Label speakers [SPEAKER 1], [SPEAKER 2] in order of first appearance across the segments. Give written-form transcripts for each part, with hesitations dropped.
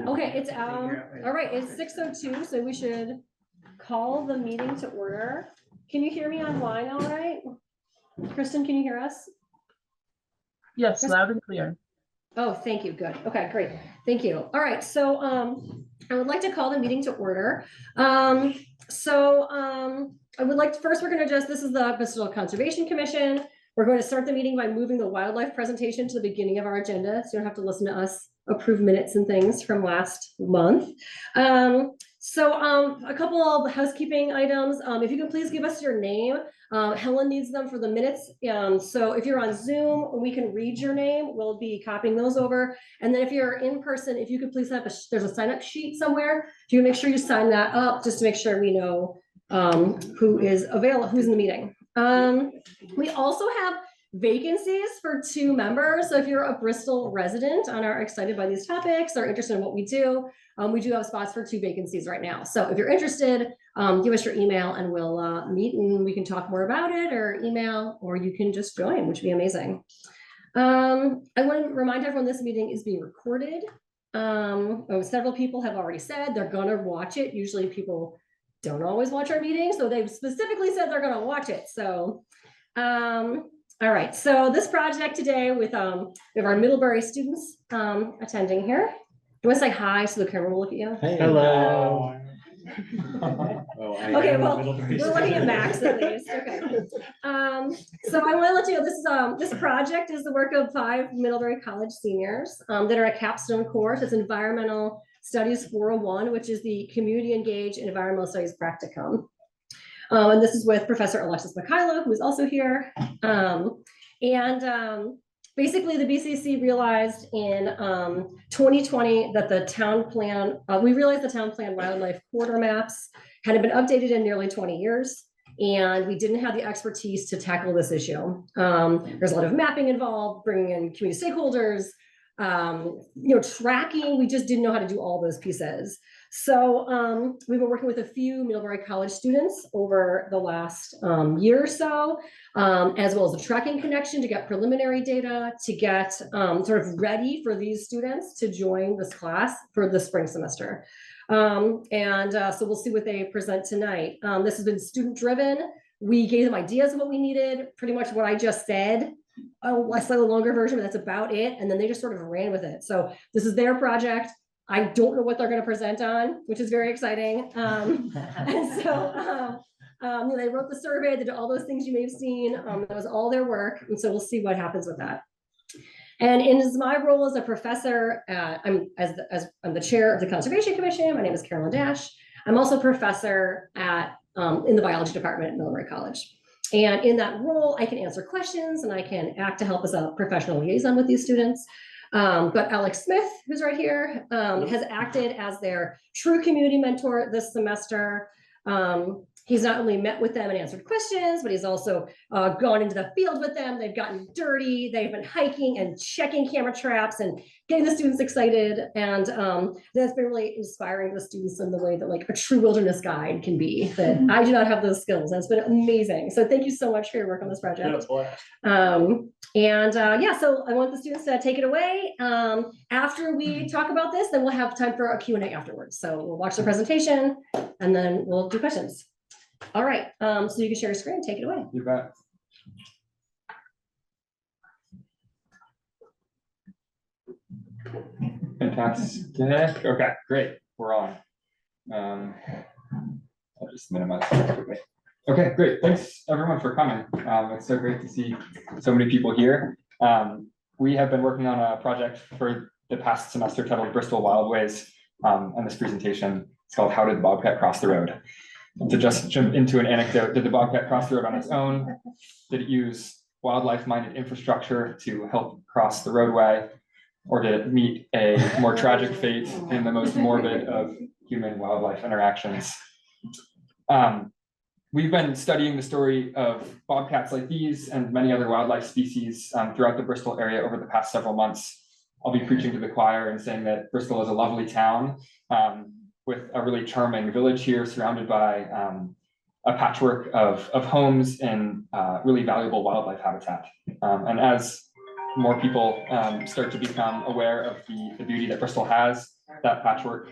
[SPEAKER 1] Okay, it's all right, it's 6:02, so we should call the meeting to order. Can you hear me online all right? Kristen, can you hear us?
[SPEAKER 2] Yes,
[SPEAKER 1] Kristen?
[SPEAKER 2] loud and clear.
[SPEAKER 1] Oh, thank you. Good. Okay, great. Thank you. All right, so I would like to call the meeting to order. I would like to, first we're going to this is the Bristol Conservation Commission. We're going to start the meeting by moving the wildlife presentation to the beginning of our agenda, so you don't have to listen to us approve minutes and things from last month. A couple of housekeeping items. If you can please give us your name. Helen needs them for the minutes. So if you're on Zoom, we can read your name. We'll be copying those over. And then if you're in person, if you could please have there's a sign up sheet somewhere. If you make sure you sign that up, just to make sure we know who is available, who's in the meeting. We also have vacancies for 2 members. So if you're a Bristol resident and are excited by these topics or interested in what we do have spots for 2 vacancies right now. So if you're interested, give us your email and we'll meet and we can talk more about it, or email, or you can just join, which would be amazing. I want to remind everyone this meeting is being recorded. Several people have already said they're going to watch it. Usually people don't always watch our meetings, so they've specifically said they're going to watch it. So all right, so this project today we have our Middlebury students attending here. You want to say hi so the camera will look at you?
[SPEAKER 2] Hey. Hello.
[SPEAKER 1] Okay, well, we're looking at Max at least. Okay. So I want to let you know this project is the work of 5 Middlebury College seniors that are a capstone course. It's Environmental Studies 401, which is the Community Engaged Environmental Studies practicum. And this is with Professor Alexis Mikhailov, who's also here. Basically, the BCC realized in 2020 that the town plan, we realized the town plan wildlife corridor maps hadn't been updated in nearly 20 years, and we didn't have the expertise to tackle this issue. There's a lot of mapping involved, bringing in community stakeholders, tracking. We just didn't know how to do all those pieces. So we've been working with a few Middlebury College students over the last year or so, as well as a tracking connection to get preliminary data, to get sort of ready for these students to join this class for the spring semester. So we'll see what they present tonight. This has been student driven. We gave them ideas of what we needed, pretty much what I just said. A slightly longer version, but that's about it. And then they just sort of ran with it. So this is their project. I don't know what they're going to present on, which is very exciting. They wrote the survey, they did all those things you may have seen. That was all their work. And so we'll see what happens with that. And in my role as a professor, I'm the chair of the Conservation Commission. My name is Carolyn Dash. I'm also a professor in the biology department at Middlebury College. And in that role, I can answer questions and I can act to help as a professional liaison with these students. But Alex Smith, who's right here, has acted as their true community mentor this semester. He's not only met with them and answered questions, but he's also gone into the field with them. They've gotten dirty. They've been hiking and checking camera traps and getting the students excited. And that's been really inspiring the students in the way that like a true wilderness guide can be, that I do not have those skills. And it's been amazing. So thank you so much for your work on this project. So I want the students to take it away. After we talk about this, then we'll have time for a Q&A afterwards. So we'll watch the presentation and then we'll do questions. All right, so you can share your screen, take it away.
[SPEAKER 3] You bet. Fantastic. Okay, great. We're on. I'll just minimize this quickly. Okay, great. Thanks everyone for coming. It's so great to see so many people here. We have been working on a project for the past semester titled Bristol Wildways, and this presentation is called How Did the Bobcat Cross the Road? To just jump into an anecdote, did the bobcat cross the road on its own? Did it use wildlife-minded infrastructure to help cross the roadway? Or did it meet a more tragic fate in the most morbid of human-wildlife interactions? We've been studying the story of bobcats like these and many other wildlife species throughout the Bristol area over the past several months. I'll be preaching to the choir and saying that Bristol is a lovely town, with a really charming village here surrounded by a patchwork of homes and really valuable wildlife habitat. And as more people start to become aware of the beauty that Bristol has, that patchwork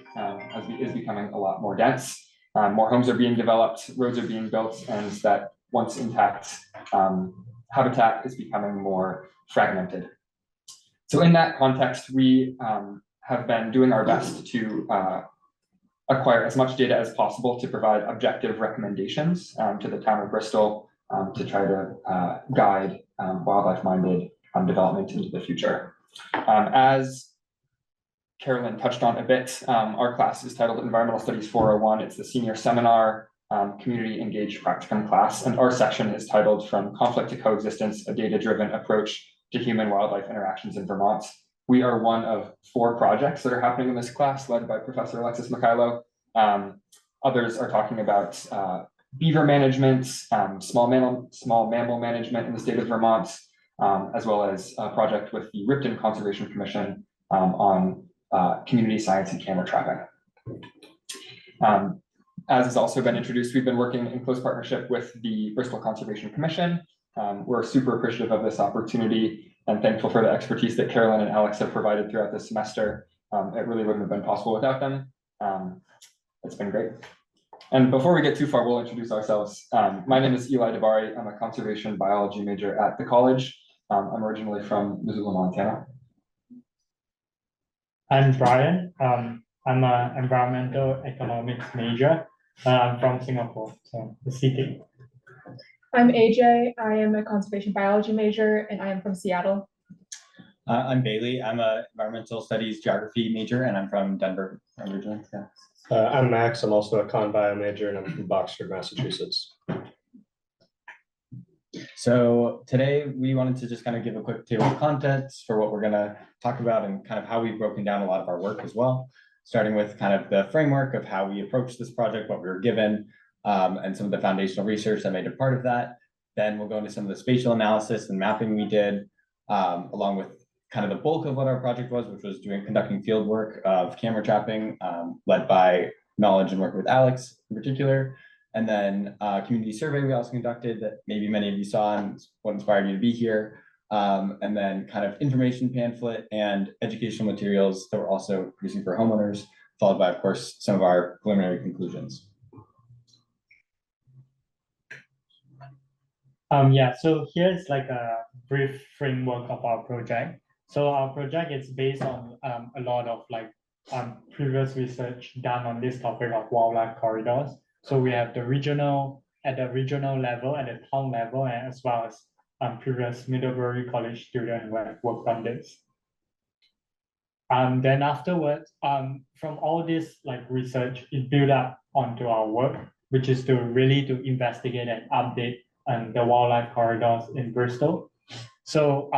[SPEAKER 3] is becoming a lot more dense. More homes are being developed, roads are being built, and that once intact habitat is becoming more fragmented. So in that context, we have been doing our best to acquire as much data as possible to provide objective recommendations to the town of Bristol to try to guide wildlife-minded development into the future. As Carolyn touched on a bit, our class is titled Environmental Studies 401. It's the senior seminar, community engaged practicum class, and our section is titled From Conflict to Coexistence, a Data-Driven Approach to Human-Wildlife Interactions in Vermont. We are one of 4 projects that are happening in this class, led by Professor Alexis Mikhailo. Others are talking about beaver management, small mammal management in the state of Vermont, as well as a project with the Ripton Conservation Commission on community science and camera trapping. As has also been introduced, we've been working in close partnership with the Bristol Conservation Commission. We're super appreciative of this opportunity and thankful for the expertise that Carolyn and Alex have provided throughout this semester. It really wouldn't have been possible without them. It's been great. And before we get too far, we'll introduce ourselves. My name is Eli Dabari. I'm a conservation biology major at the college. I'm originally from Missoula, Montana.
[SPEAKER 4] I'm Brian. I'm an environmental economics major. I'm from Singapore, so the city.
[SPEAKER 5] I'm AJ. I am a conservation biology major, and I am from Seattle.
[SPEAKER 6] I'm Bailey. I'm a environmental studies geography major, and I'm from Denver originally. Yeah.
[SPEAKER 7] I'm Max. I'm also a con bio major, and I'm from Boxford, Massachusetts.
[SPEAKER 6] So today we wanted to just kind of give a quick table of contents for what we're going to talk about and kind of how we've broken down a lot of our work as well, starting with kind of the framework of how we approached this project, what we were given, and some of the foundational research that made a part of that. Then we'll go into some of the spatial analysis and mapping we did, along with kind of the bulk of what our project was, which was conducting field work of camera trapping, led by Knowledge and work with Alex in particular. And then community survey we also conducted that maybe many of you saw and what inspired you to be here. And then kind of information pamphlet and educational materials that we're also producing for homeowners, followed by, of course, some of our preliminary conclusions.
[SPEAKER 4] Yeah, so here's like a brief framework of our project. So our project is based on a lot of like previous research done on this topic of wildlife corridors. So we have the regional level, at the town level, and as well as previous Middlebury College students who have worked on this. Then afterwards, from all this like research, it built up onto our work, which is to investigate and update the wildlife corridors in Bristol. So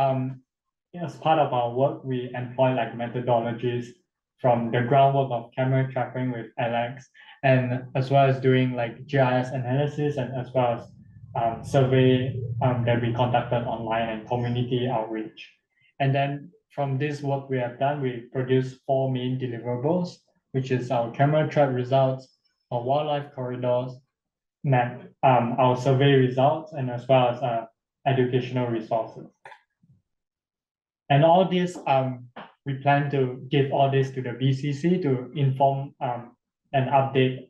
[SPEAKER 4] as part of our work, we employ like methodologies from the groundwork of camera trapping with Alex, and as well as doing like GIS analysis, and as well as survey that we conducted online and community outreach. And then from this work we have done, we produced 4 main deliverables, which is our camera trap results, our wildlife corridors map, our survey results, and as well as educational resources. And all this, we plan to give all this to the BCC to inform and update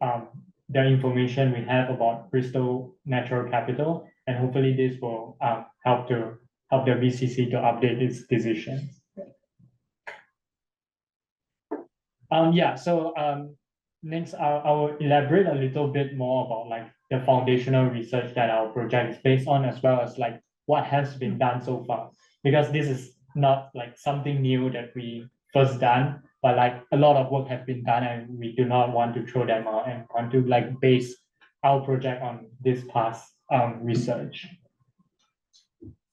[SPEAKER 4] the information we have about Bristol Natural Capital, and hopefully this will help the BCC to update its decisions. Next, I will elaborate a little bit more about like the foundational research that our project is based on, as well as like what has been done so far, because this is not like something new that we first done, but like a lot of work have been done, and we do not want to throw them out and want to like base our project on this past research.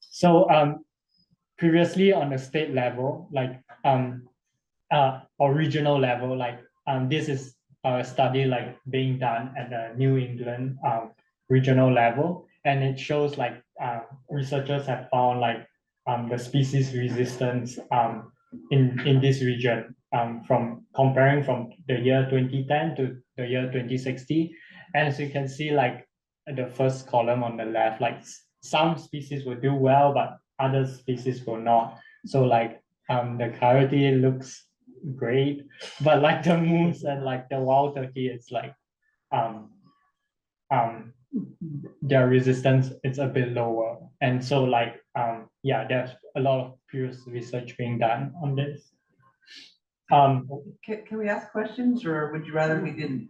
[SPEAKER 4] So previously on the state level, like or regional level, like this is a study like being done at the New England regional level, and it shows like researchers have found like the species resistance in this region from comparing from the year 2010 to the year 2060. And as you can see, like the first column on the left, like some species will do well, but other species will not. So like the clarity looks great, but like the moose and like the wild turkey, it's like um their resistance is a bit lower. And so like yeah, there's a lot of previous research being done on this.
[SPEAKER 8] Can we ask questions or would you rather we didn't?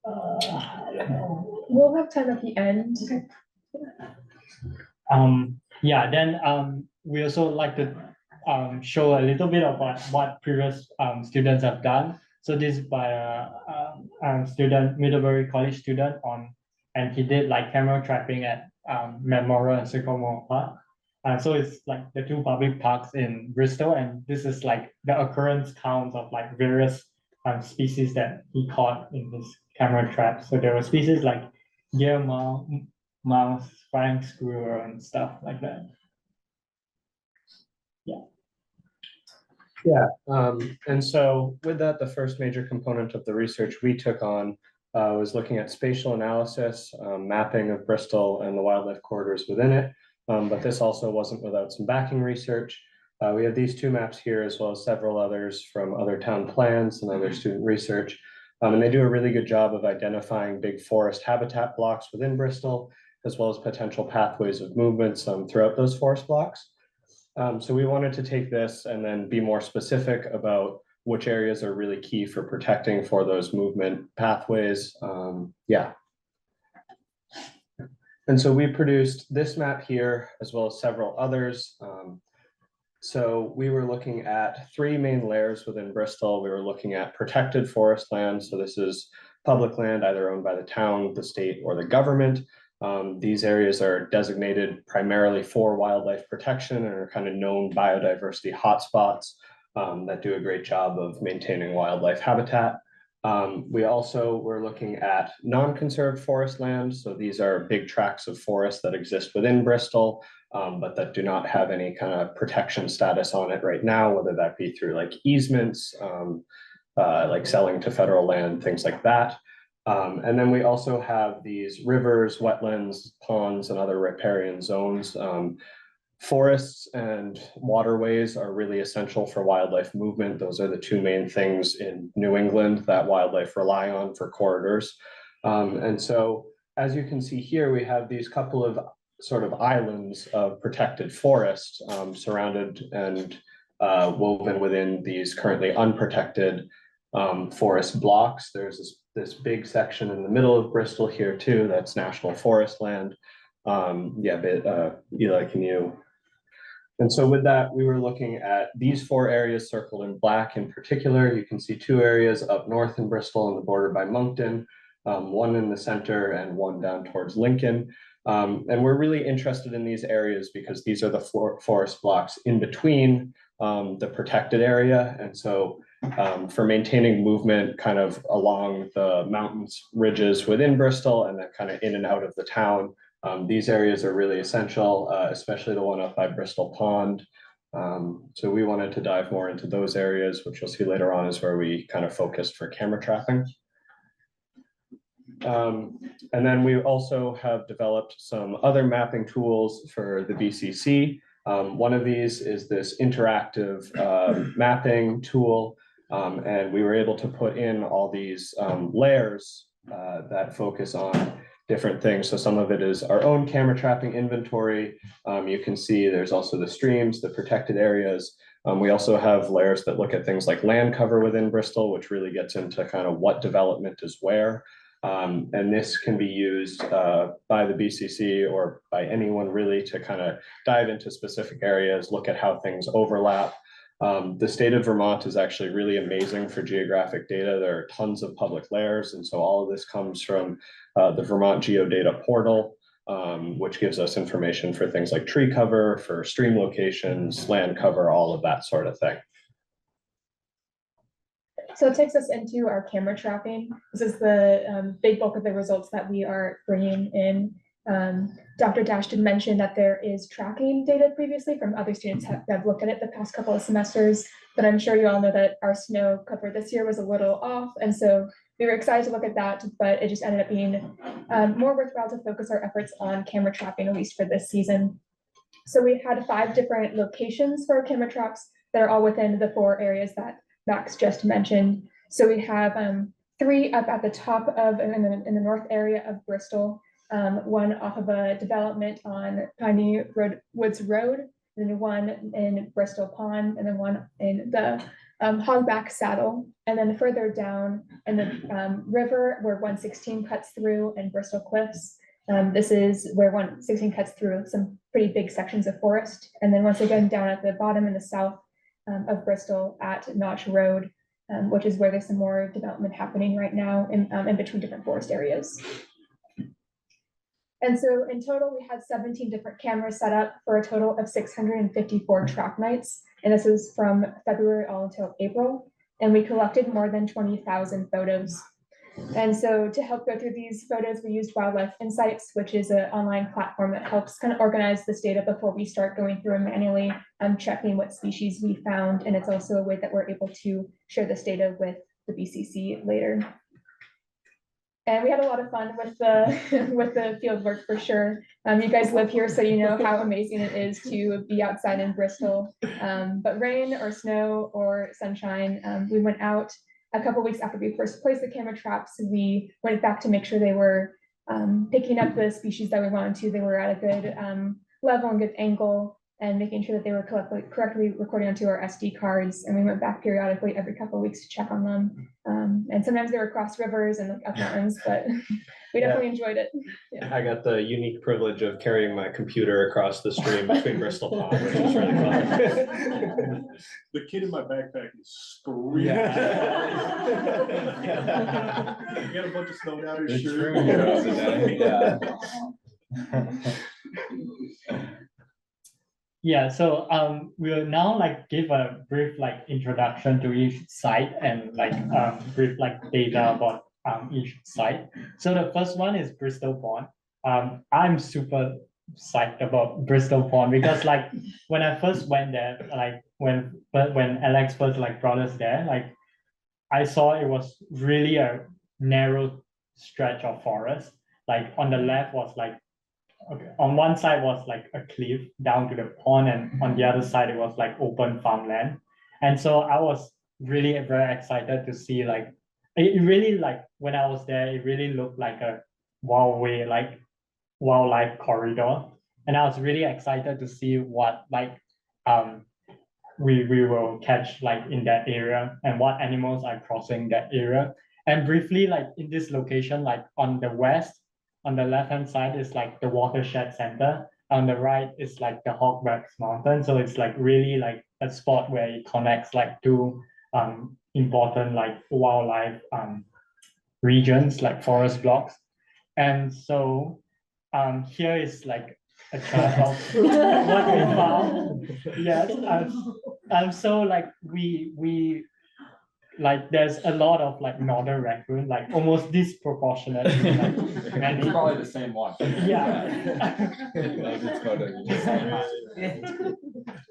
[SPEAKER 4] I don't know.
[SPEAKER 5] We'll have time at the end.
[SPEAKER 4] Yeah, then we also like to show a little bit of what previous students have done. So this is by a student, Middlebury College student and he did like camera trapping at Memorial and Sycamore Park. So it's like the two public parks in Bristol, and this is like the occurrence counts of like various species that he caught in his camera trap. So there were species like deer, mouse, flying squirrel, and stuff like that.
[SPEAKER 7] And so with that, the first major component of the research we took on was looking at spatial analysis, mapping of Bristol and the wildlife corridors within it. But this also wasn't without some backing research. We have these two maps here, as well as several others from other town plans and other student research. And they do a really good job of identifying big forest habitat blocks within Bristol, as well as potential pathways of movements throughout those forest blocks. So we wanted to take this and then be more specific about which areas are really key for protecting for those movement pathways. Yeah. And so we produced this map here, as well as several others. So we were looking at three main layers within Bristol. We were looking at protected forest land. So this is public land, either owned by the town, the state, or the government. These areas are designated primarily for wildlife protection and are kind of known biodiversity hotspots that do a great job of maintaining wildlife habitat. We also were looking at non-conserved forest land. So these are big tracts of forest that exist within Bristol, but that do not have any kind of protection status on it right now, whether that be through like easements, like selling to federal land, things like that. And then we also have these rivers, wetlands, ponds, and other riparian zones. Forests and waterways are really essential for wildlife movement. Those are the two main things in New England that wildlife rely on for corridors. And so, as you can see here, we have these couple of sort of islands of protected forest surrounded and woven within these currently unprotected forest blocks. There's this big section in the middle of Bristol here too, that's national forest land. Yeah, but Eli, can you? And so with that, we were looking at these four areas circled in black in particular. You can see two areas up north in Bristol on the border by Moncton, one in the center and one down towards Lincoln. And we're really interested in these areas because these are the forest blocks in between the protected area. And so for maintaining movement kind of along the mountains ridges within Bristol and then kind of in and out of the town, these areas are really essential, especially the one up by Bristol Pond. So we wanted to dive more into those areas, which you'll see later on is where we kind of focused for camera trapping. And then we also have developed some other mapping tools for the BCC. One of these is this interactive mapping tool. And we were able to put in all these layers that focus on different things. So some of it is our own camera trapping inventory. You can see there's also the streams, the protected areas. We also have layers that look at things like land cover within Bristol, which really gets into kind of what development is where. And this can be used by the BCC or by anyone really to kind of dive into specific areas, look at how things overlap. The state of Vermont is actually really amazing for geographic data. There are tons of public layers. And so all of this comes from the Vermont Geodata portal, which gives us information for things like tree cover, for stream locations, land cover, all of that sort of thing.
[SPEAKER 5] So it takes us into our camera trapping. This is the big bulk of the results that we are bringing in. Dr. Dash did mention that there is tracking data previously from other students that have looked at it the past couple of semesters, but I'm sure you all know that our snow cover this year was a little off. And so we were excited to look at that, but it just ended up being more worthwhile to focus our efforts on camera trapping, at least for this season. So we had 5 different locations for camera traps that are all within the 4 areas that Max just mentioned. So we have 3 up at the top of, in the north area of Bristol, one off of a development on Piney Woods Road, and then one in Bristol Pond, and then one in the Hogback Saddle, and then further down in the river where 116 cuts through in Bristol Cliffs. This is where 116 cuts through some pretty big sections of forest. And then once again, down at the bottom in the south of Bristol at Notch Road, which is where there's some more development happening right now in between different forest areas. And so in total, we had 17 different cameras set up for a total of 654 track nights. And this is from February all until April. And we collected more than 20,000 photos. And so to help go through these photos, we used Wildlife Insights, which is an online platform that helps kind of organize this data before we start going through and manually checking what species we found. And it's also a way that we're able to share this data with the BCC later. And we had a lot of fun with the field work for sure. You guys live here, so you know how amazing it is to be outside in Bristol. But rain or snow or sunshine, we went out a couple weeks after we first placed the camera traps. We went back to make sure they were picking up the species that we wanted to. They were at a good level and good angle, and making sure that they were correctly recording onto our SD cards. And we went back periodically every couple of weeks to check on them. And sometimes they were across rivers and up mountains, but we definitely enjoyed it. Yeah.
[SPEAKER 7] I got the unique privilege of carrying my computer across the stream between Bristol Pond, which was really fun.
[SPEAKER 9] The kid in my backpack is screaming.
[SPEAKER 6] Yeah.
[SPEAKER 9] You got a bunch of snow down
[SPEAKER 6] The
[SPEAKER 9] his shirt.
[SPEAKER 6] true heroes today, yeah.
[SPEAKER 4] Yeah, so we'll now like give a brief like introduction to each site and like brief like data about each site. So the first one is Bristol Pond. I'm super psyched about Bristol Pond because like when I first went there, like when Alex first like brought us there, like I saw it was really a narrow stretch of forest. Like on the left was like, okay, on one side was like a cliff down to the pond, and on the other side it was like open farmland. And so I was really very excited to see like it really like when I was there, it really looked like a like wildlife corridor. And I was really excited to see what like we will catch like in that area and what animals are crossing that area. And briefly, like in this location, like on the west, on the left-hand side is like the watershed center. On the right is like the Hogback Mountain. So it's like really like a spot where it connects like two important like wildlife regions, like forest blocks. And so here is like a chart of what we found. Yes, so like we like there's a lot of like northern raccoon, like almost disproportionate. Like,
[SPEAKER 3] It's probably the same one.
[SPEAKER 4] yeah.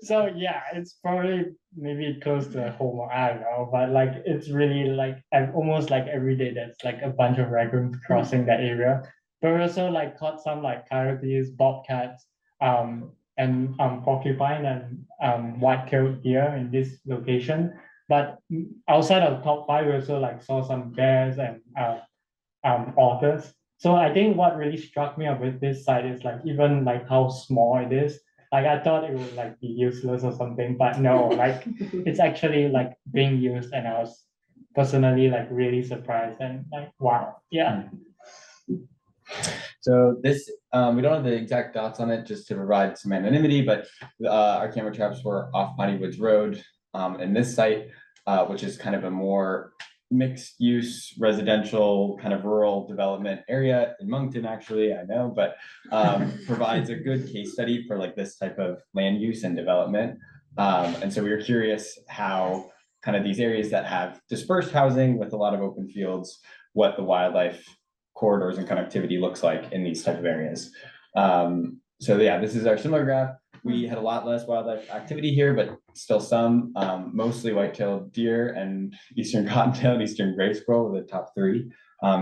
[SPEAKER 4] So yeah, it's probably maybe close to home. I don't know, but like it's really like almost like every day there's like a bunch of raccoons crossing that area. But we also like caught some like coyotes, bobcats, and porcupine and white-tailed deer in this location. But outside of top 5, we also like saw some bears and otters. So I think what really struck me with this site is like even like how small it is. Like I thought it would like be useless or something, but no, like it's actually like being used, and I was personally like really surprised and like wow, yeah.
[SPEAKER 6] So this, we don't have the exact dots on it just to provide some anonymity, but our camera traps were off Piney Woods Road in this site, which is kind of a more mixed use residential kind of rural development area in Moncton, actually, I know, but provides a good case study for like this type of land use and development. And so we were curious how kind of these areas that have dispersed housing with a lot of open fields, what the wildlife corridors and connectivity looks like in these type of areas. So yeah, this is our similar graph. We had a lot less wildlife activity here, but still some, mostly white-tailed deer and eastern cottontail and eastern gray squirrel were the top 3.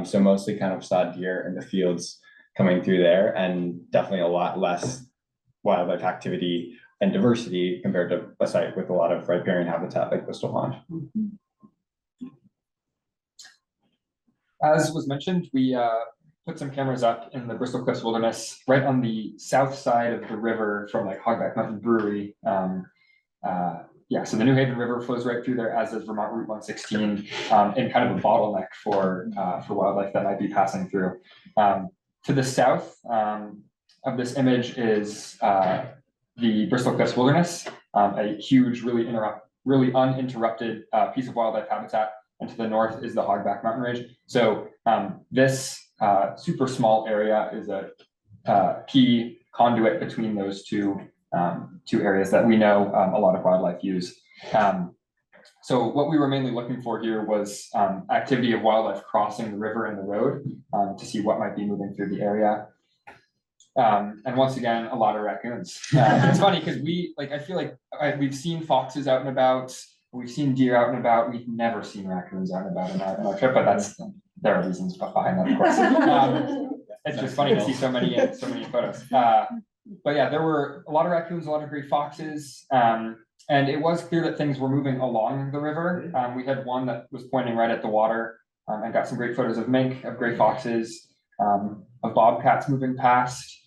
[SPEAKER 6] So mostly kind of saw deer in the fields coming through there, and definitely a lot less wildlife activity and diversity compared to a site with a lot of riparian habitat like Bristol Pond.
[SPEAKER 3] As was mentioned, we put some cameras up in the Bristol Cliffs Wilderness, right on the south side of the river from like Hogback Mountain Brewery. Yeah, so the New Haven River flows right through there, as does Vermont Route 116, and kind of a bottleneck for wildlife that might be passing through. To the south of this image is the Bristol Cliffs Wilderness, a huge, really uninterrupted piece of wildlife habitat. And to the north is the Hogback Mountain Range. So this super small area is a key conduit between those two areas that we know a lot of wildlife use. So what we were mainly looking for here was activity of wildlife crossing the river and the road to see what might be moving through the area. And once again, a lot of raccoons. It's funny because I feel like we've seen foxes out and about, we've seen deer out and about, we've never seen raccoons out and about in our trip, but there are reasons behind that, of course. It's just funny to see so many photos. But yeah, there were a lot of raccoons, a lot of gray foxes, and it was clear that things were moving along the river. We had one that was pointing right at the water, and got some great photos of mink, of gray foxes, of bobcats moving past.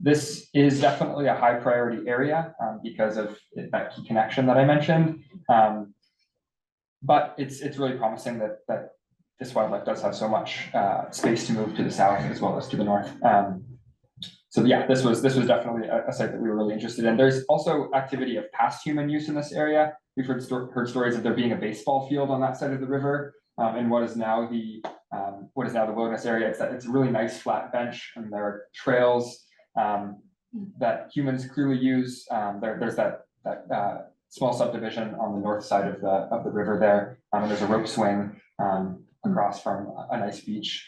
[SPEAKER 3] This is definitely a high priority area because of that key connection that I mentioned. But it's really promising that this wildlife does have so much space to move to the south as well as to the north. So yeah, this was definitely a site that we were really interested in. There's also activity of past human use in this area. We've heard stories of there being a baseball field on that side of the river, in what is now the wilderness area. It's a really nice flat bench, and there are trails that humans clearly use. There's that small subdivision on the north side of the river there, and there's a rope swing across from a nice beach.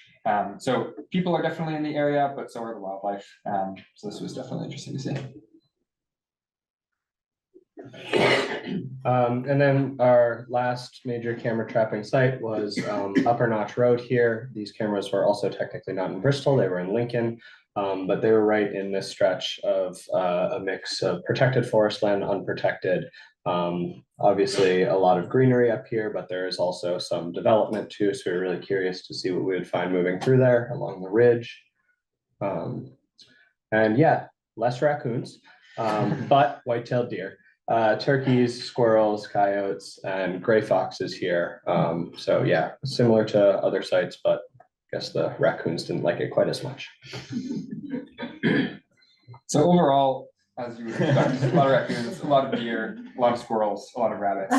[SPEAKER 3] So people are definitely in the area, but so are the wildlife. So this was definitely interesting to see.
[SPEAKER 7] And then our last major camera trapping site was Upper Notch Road here. These cameras were also technically not in Bristol, they were in Lincoln, but they were right in this stretch of a mix of protected forest land, unprotected. Obviously a lot of greenery up here, but there is also some development too. So we were really curious to see what we would find moving through there along the ridge. And yeah, less raccoons, but white-tailed deer. Turkeys, squirrels, coyotes, and gray foxes here. So yeah, similar to other sites, but I guess the raccoons didn't like it quite as much.
[SPEAKER 3] So overall, as you would expect, a lot of raccoons, a lot of deer, a lot of squirrels, a lot of rabbits.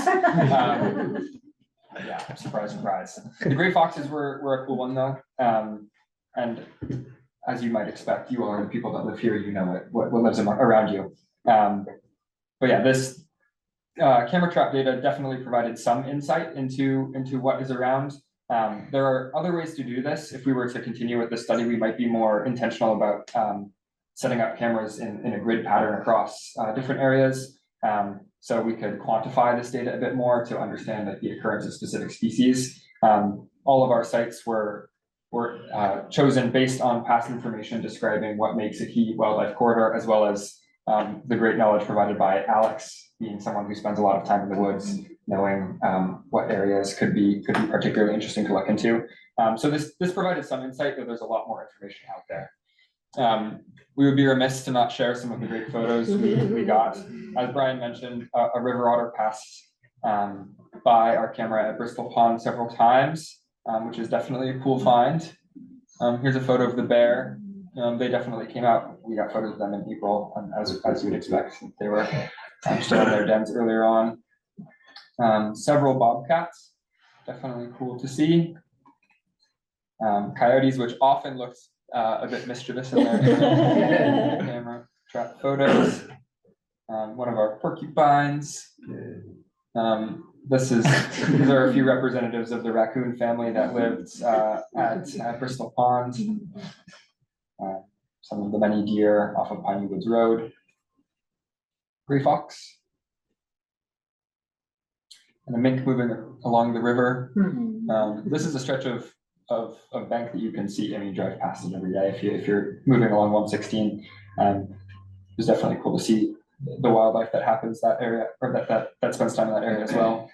[SPEAKER 3] Yeah, surprise, surprise. The gray foxes were a cool one though. And as you might expect, you are the people that live here, you know what lives around you. But yeah, this camera trap data definitely provided some insight into what is around. There are other ways to do this. If we were to continue with this study, we might be more intentional about setting up cameras in a grid pattern across different areas. So we could quantify this data a bit more to understand like the occurrence of specific species. All of our sites were chosen based on past information describing what makes a key wildlife corridor, as well as the great knowledge provided by Alex, being someone who spends a lot of time in the woods, knowing what areas could be particularly interesting to look into. So this provided some insight, though there's a lot more information out there. We would be remiss to not share some of the great photos we got. As Brian mentioned, a river otter passed by our camera at Bristol Pond several times, which is definitely a cool find. Here's a photo of the bear. They definitely came out. We got photos of them in April, as you'd expect. They were still in their dens earlier on. Several bobcats, definitely cool to see. Coyotes, which often looks a bit mischievous in their camera trap photos. One of our porcupines. These are a few representatives of the raccoon family that lived at Bristol Pond. Some of the many deer off of Piney Woods Road. Gray fox. And a mink moving along the river. This is a stretch of bank that you can see. I mean, you drive past it every day if you're moving along 116. It's definitely cool to see the wildlife that happens that area, or that spends time in that area as well.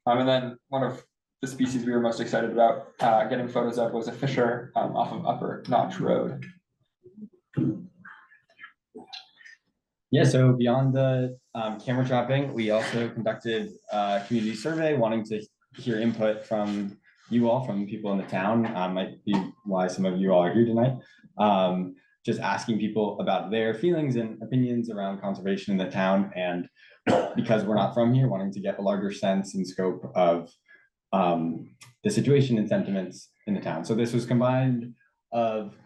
[SPEAKER 3] And then one of the species we were most excited about getting photos of was a fisher off of Upper Notch Road.
[SPEAKER 6] Yeah, so beyond the camera trapping, we also conducted a community survey wanting to hear input from you all, from people in the town. Might be why some of you all are here tonight. Just asking people about their feelings and opinions around conservation in the town, and because we're not from here, wanting to get a larger sense and scope of the situation and sentiments in the town. So this was combined of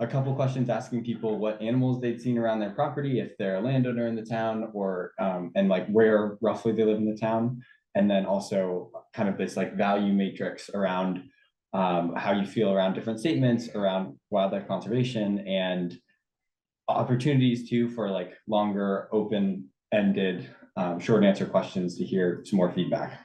[SPEAKER 6] a couple questions asking people what animals they'd seen around their property, if they're a landowner in the town, or and like where roughly they live in the town. And then also kind of this like value matrix around how you feel around different statements around wildlife conservation, and opportunities too for like longer open-ended short answer questions to hear some more feedback.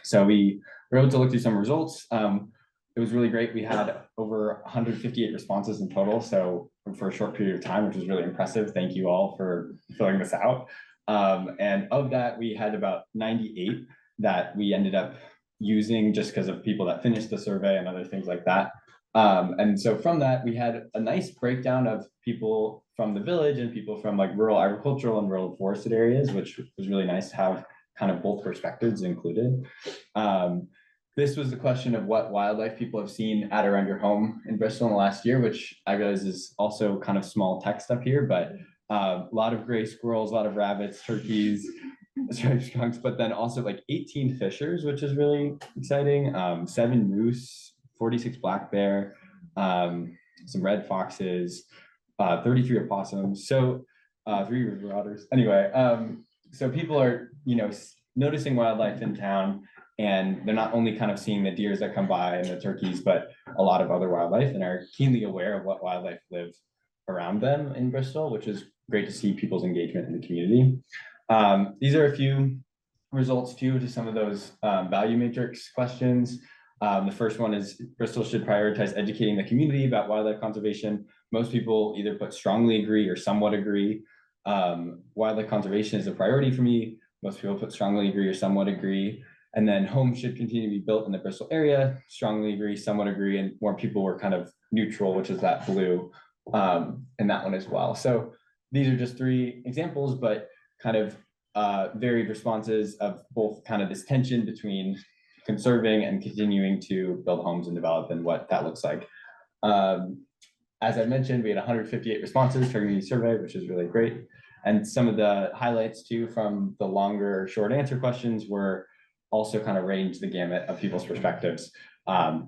[SPEAKER 6] So we were able to look through some results. It was really great. We had over 158 responses in total, so for a short period of time, which was really impressive. Thank you all for filling this out. And of that, we had about 98 that we ended up using just because of people that finished the survey and other things like that. And so from that, we had a nice breakdown of people from the village and people from like rural agricultural and rural forested areas, which was really nice to have kind of both perspectives included. This was the question of what wildlife people have seen at or around your home in Bristol in the last year, which I realize is also kind of small text up here, but a lot of gray squirrels, a lot of rabbits, turkeys, striped skunks, but then also like 18 fishers, which is really exciting. 7 moose, 46 black bear, some red foxes, 33 opossums, so 3 river otters. Anyway, so people are, noticing wildlife in town, and they're not only kind of seeing the deers that come by and the turkeys, but a lot of other wildlife, and are keenly aware of what wildlife live around them in Bristol, which is great to see people's engagement in the community. These are a few results too to some of those value matrix questions. The first one is Bristol should prioritize educating the community about wildlife conservation. Most people either put strongly agree or somewhat agree. Wildlife conservation is a priority for me. Most people put strongly agree or somewhat agree. And then homes should continue to be built in the Bristol area, strongly agree, somewhat agree, and more people were kind of neutral, which is that blue in that one as well. So these are just 3 examples, but kind of varied responses of both kind of this tension between conserving and continuing to build homes and develop, and what that looks like. As I mentioned, we had 158 responses to our community survey, which is really great. And some of the highlights too from the longer short answer questions were also kind of range the gamut of people's perspectives,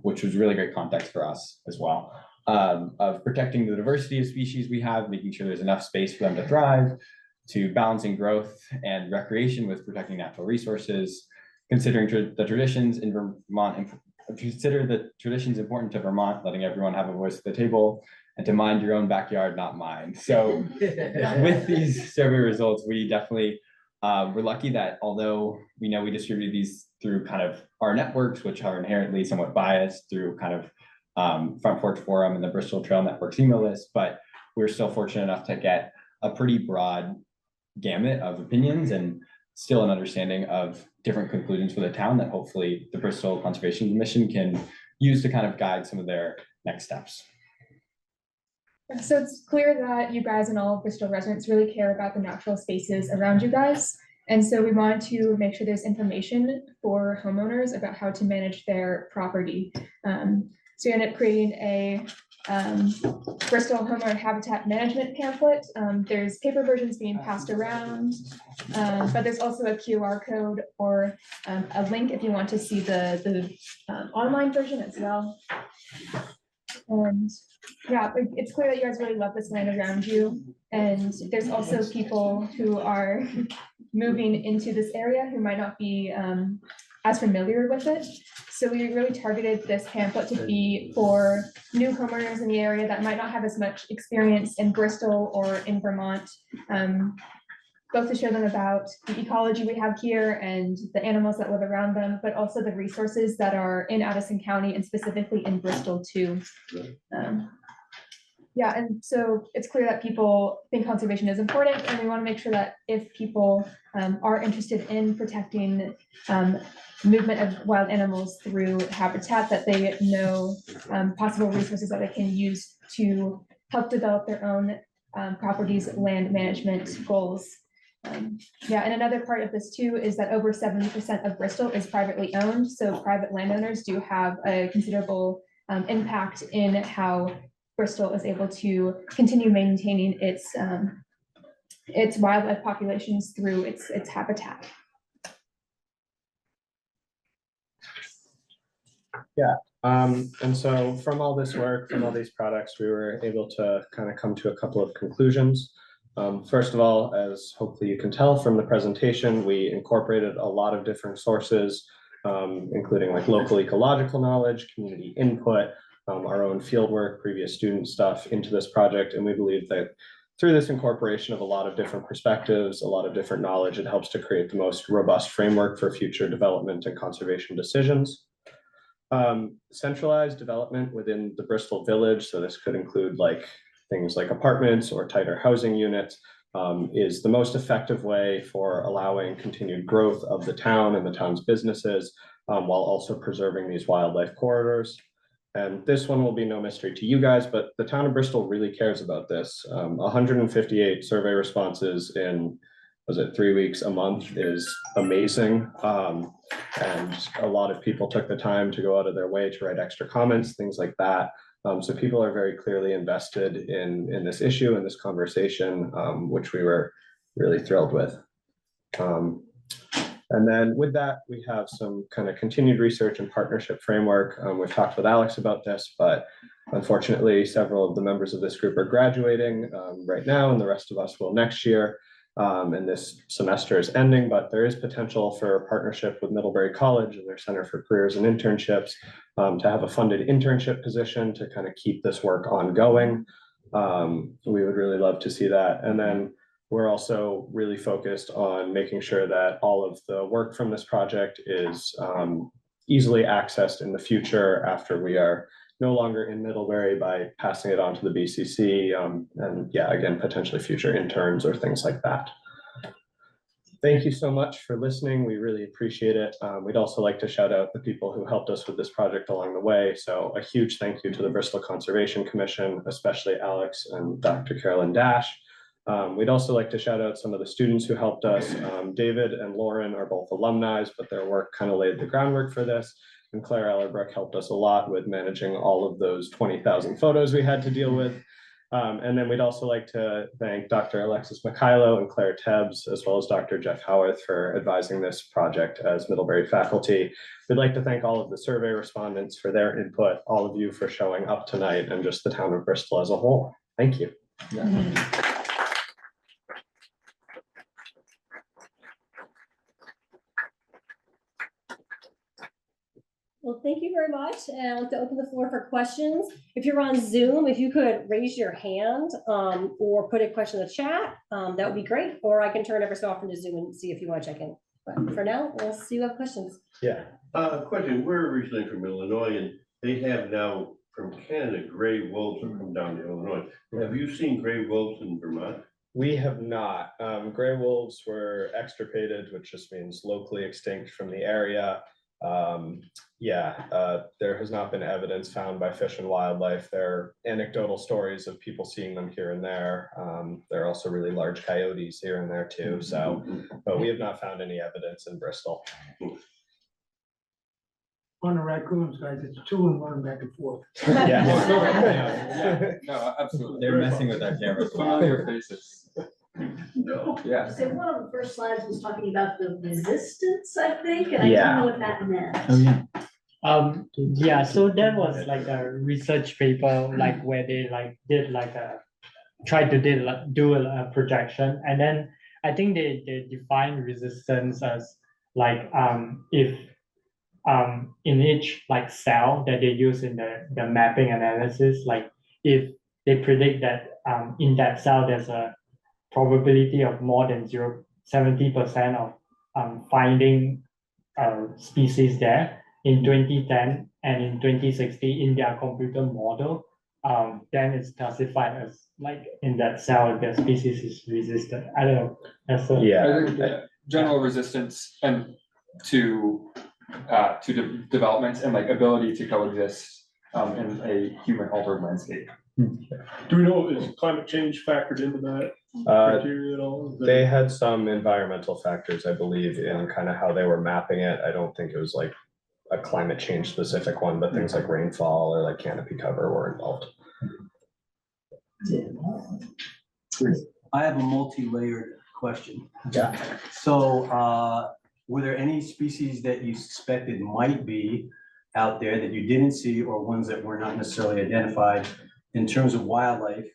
[SPEAKER 6] which was really great context for us as well, of protecting the diversity of species we have, making sure there's enough space for them to thrive, to balancing growth and recreation with protecting natural resources, considering the traditions in Vermont, consider the traditions important to Vermont, letting everyone have a voice at the table, and to mind your own backyard, not mine. So with these survey results, we definitely we're lucky that although we know we distribute these through kind of our networks, which are inherently somewhat biased through kind of Front Porch Forum and the Bristol Trail Network's email list, but we're still fortunate enough to get a pretty broad gamut of opinions and still an understanding of different conclusions for the town that hopefully the Bristol Conservation Commission can use to kind of guide some of their next steps.
[SPEAKER 5] So it's clear that you guys and all of Bristol residents really care about the natural spaces around you guys. And so we wanted to make sure there's information for homeowners about how to manage their property. So we ended up creating a Bristol homeowner habitat management pamphlet. There's paper versions being passed around, but there's also a QR code or a link if you want to see the online version as well. And yeah, it's clear that you guys really love this land around you. And there's also people who are moving into this area who might not be as familiar with it. So we really targeted this pamphlet to be for new homeowners in the area that might not have as much experience in Bristol or in Vermont, both to show them about the ecology we have here and the animals that live around them, but also the resources that are in Addison County and specifically in Bristol too. Yeah, and so it's clear that people think conservation is important, and we want to make sure that if people are interested in protecting movement of wild animals through habitat, that they know possible resources that they can use to help develop their own properties, land management goals. Yeah, and another part of this too is that over 70% of Bristol is privately owned, so private landowners do have a considerable impact in how Bristol is able to continue maintaining its wildlife populations through its habitat.
[SPEAKER 7] And so from all this work, from all these products, we were able to kind of come to a couple of conclusions. First of all, as hopefully you can tell from the presentation, we incorporated a lot of different sources, including like local ecological knowledge, community input, our own fieldwork, previous student stuff into this project. And we believe that through this incorporation of a lot of different perspectives, a lot of different knowledge, it helps to create the most robust framework for future development and conservation decisions. Centralized development within the Bristol Village, so this could include like things like apartments or tighter housing units, is the most effective way for allowing continued growth of the town and the town's businesses, while also preserving these wildlife corridors. And this one will be no mystery to you guys, but the town of Bristol really cares about this. 158 survey responses in, was it 3 weeks, a month, is amazing. And a lot of people took the time to go out of their way to write extra comments, things like that. So people are very clearly invested in this issue and this conversation, which we were really thrilled with. And then with that, we have some kind of continued research and partnership framework. We've talked with Alex about this, but unfortunately, several of the members of this group are graduating right now, and the rest of us will next year. And this semester is ending, but there is potential for a partnership with Middlebury College and their Center for Careers and Internships to have a funded internship position to kind of keep this work ongoing. We would really love to see that. And then we're also really focused on making sure that all of the work from this project is easily accessed in the future after we are no longer in Middlebury, by passing it on to the BCC, and yeah, again, potentially future interns or things like that. Thank you so much for listening. We really appreciate it. We'd also like to shout out the people who helped us with this project along the way. So a huge thank you to the Bristol Conservation Commission, especially Alex and Dr. Carolyn Dash. We'd also like to shout out some of the students who helped us. David and Lauren are both alumni, but their work kind of laid the groundwork for this. And Claire Ellerbrook helped us a lot with managing all of those 20,000 photos we had to deal with. And then we'd also like to thank Dr. Alexis Mikhailo and Claire Tebbs, as well as Dr. Jeff Howarth, for advising this project as Middlebury faculty. We'd like to thank all of the survey respondents for their input, all of you for showing up tonight, and just the town of Bristol as a whole. Thank you.
[SPEAKER 1] Well, thank you very much. And I'd like to open the floor for questions. If you're on Zoom, if you could raise your hand or put a question in the chat, that would be great. Or I can turn ever so often to Zoom and see if you want to check in. But for now, we'll see you have questions.
[SPEAKER 7] Yeah.
[SPEAKER 10] Question, we're originally from Illinois, and they have now from Canada, gray wolves have come down to Illinois. Have you seen gray wolves in Vermont?
[SPEAKER 7] We have not. Gray wolves were extirpated, which just means locally extinct from the area. There has not been evidence found by Fish and Wildlife. There are anecdotal stories of people seeing them here and there. There are also really large coyotes here and there too. So, but we have not found any evidence in Bristol.
[SPEAKER 2] On the raccoons, guys, it's 2 and 1 back and forth.
[SPEAKER 3] Yeah, no, absolutely.
[SPEAKER 6] They're messing with our cameras.
[SPEAKER 3] Familiar faces.
[SPEAKER 10] No.
[SPEAKER 3] Yeah.
[SPEAKER 11] So one of the first slides was talking about the resistance, I think, and I
[SPEAKER 7] Yeah.
[SPEAKER 11] didn't know what that meant.
[SPEAKER 4] So that was like a research paper, like where they did do a projection, and then I think they define resistance as if in each cell that they use in the mapping analysis, if they predict that in that cell there's a probability of more than 70% of finding species there in 2010 and in 2060 in their computer model, then it's classified as like in that cell, the species is resistant. I don't know. That's a,
[SPEAKER 7] Yeah.
[SPEAKER 3] I think general resistance and to development and like ability to coexist in a human altered landscape.
[SPEAKER 9] Do we know, is climate change factored into that criteria at all? Is
[SPEAKER 7] They
[SPEAKER 9] that-
[SPEAKER 7] had some environmental factors, I believe, in kind of how they were mapping it. I don't think it was like a climate change specific one, but things like rainfall or like canopy cover were involved.
[SPEAKER 12] I have a multi-layered question.
[SPEAKER 7] Yeah.
[SPEAKER 12] So, were there any species that you suspected might be out there that you didn't see, or ones that were not necessarily identified? In terms of wildlife,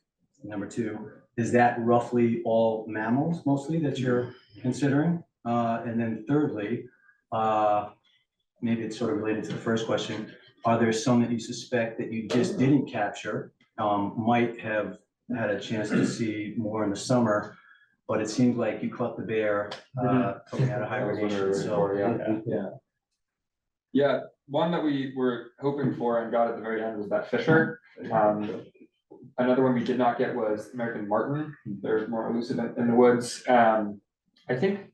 [SPEAKER 12] number two, is that roughly all mammals mostly that you're considering? And then thirdly, maybe it's sort of related to the first question, are there some that you suspect that you just didn't capture, might have had a chance to see more in the summer, but it seems like you caught the bear coming out of hibernation, so.
[SPEAKER 3] Yeah, one that we were hoping for and got at the very end was that fisher. Another one we did not get was American martin. They're more elusive in the woods. I think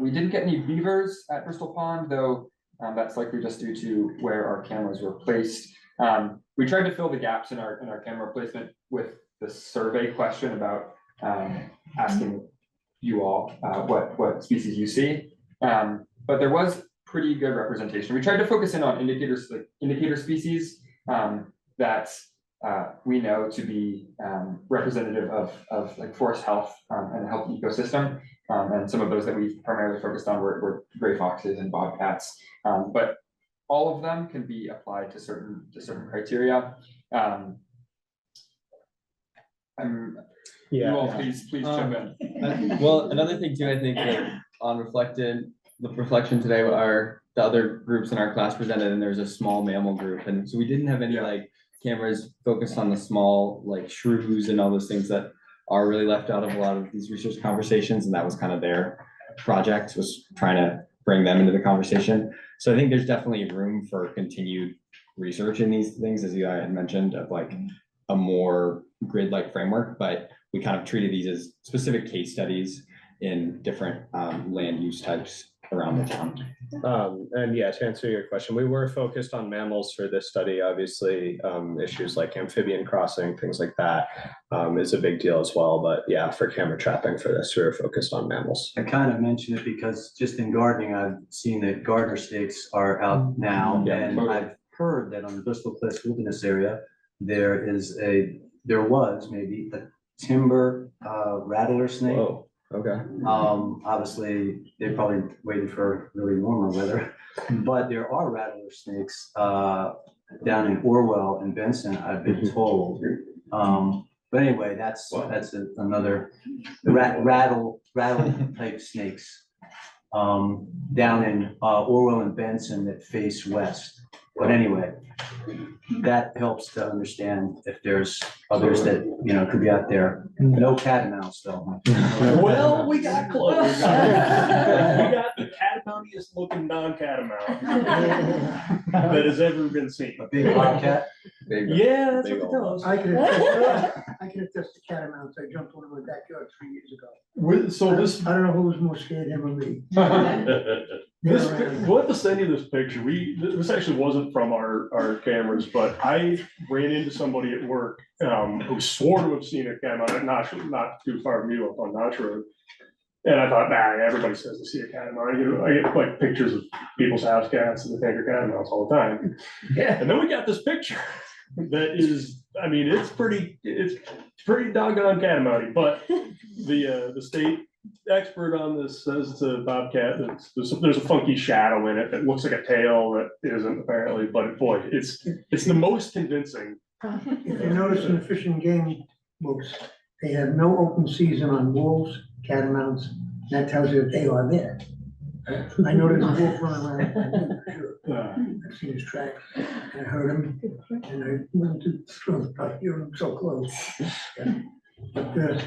[SPEAKER 3] we didn't get any beavers at Bristol Pond, though that's likely just due to where our cameras were placed. We tried to fill the gaps in our camera placement with the survey question about asking you all what species you see. But there was pretty good representation. We tried to focus in on indicators, like indicator species that we know to be representative of like forest health and a healthy ecosystem. And some of those that we primarily focused on were gray foxes and bobcats. But all of them can be applied to certain criteria. You all please jump in.
[SPEAKER 6] Well, another thing too, I think that on the reflection today are the other groups in our class presented, and there's a small mammal group, and so we didn't have any like cameras focused on the small like shrews and all those things that are really left out of a lot of these research conversations, and that was kind of their project, was trying to bring them into the conversation. So I think there's definitely room for continued research in these things, as you had mentioned, of like a more grid-like framework, but we kind of treated these as specific case studies in different land use types around the town.
[SPEAKER 7] And yeah, to answer your question, we were focused on mammals for this study. Obviously, issues like amphibian crossing, things like that, is a big deal as well. But yeah, for camera trapping for this, we were focused on mammals.
[SPEAKER 12] I kind of mentioned it because just in gardening, I've seen that gardener snakes are out now,
[SPEAKER 7] Yeah,
[SPEAKER 12] and
[SPEAKER 3] totally.
[SPEAKER 12] I've heard that on the Bristol Cliffs Wilderness area, there was maybe a timber rattler snake.
[SPEAKER 7] Whoa, okay.
[SPEAKER 12] Obviously, they probably waited for really warmer weather, but there are rattler snakes down in Orwell and Benson, I've been told. But anyway, that's another rattle type snakes down in Orwell and Benson that face west. But anyway, that helps to understand if there's others that, could be out there. No catamounts though.
[SPEAKER 9] Well, we got close. We got the catamountiest looking non-catamount that has ever been seen.
[SPEAKER 12] A big bobcat.
[SPEAKER 9] Yeah, that's
[SPEAKER 7] Big
[SPEAKER 9] what it tells.
[SPEAKER 2] I can attest to catamounts. I jumped one in my backyard 3 years ago.
[SPEAKER 9] So this,
[SPEAKER 2] I don't know who was more scared, him or me.
[SPEAKER 9] we'll have to send you this picture. This actually wasn't from our cameras, but I ran into somebody at work who swore to have seen a catamount, not too far from you up on Notch Road. And I thought, everybody says they see a catamount. I get like pictures of people's house cats and they think they're catamounts all the time.
[SPEAKER 2] Yeah.
[SPEAKER 9] And then we got this picture that is, it's pretty doggone catamounty, but the state expert on this says to bobcat that there's a funky shadow in it that looks like a tail that isn't apparently, but boy, it's the most convincing.
[SPEAKER 2] If you notice in the Fish and Game books, they have no open season on wolves, catamounts. That tells you that they are there. I know there's a wolf running around, I know for sure. I've seen his tracks, and I heard him, and I went to throw, I hear him so close. Yeah. But,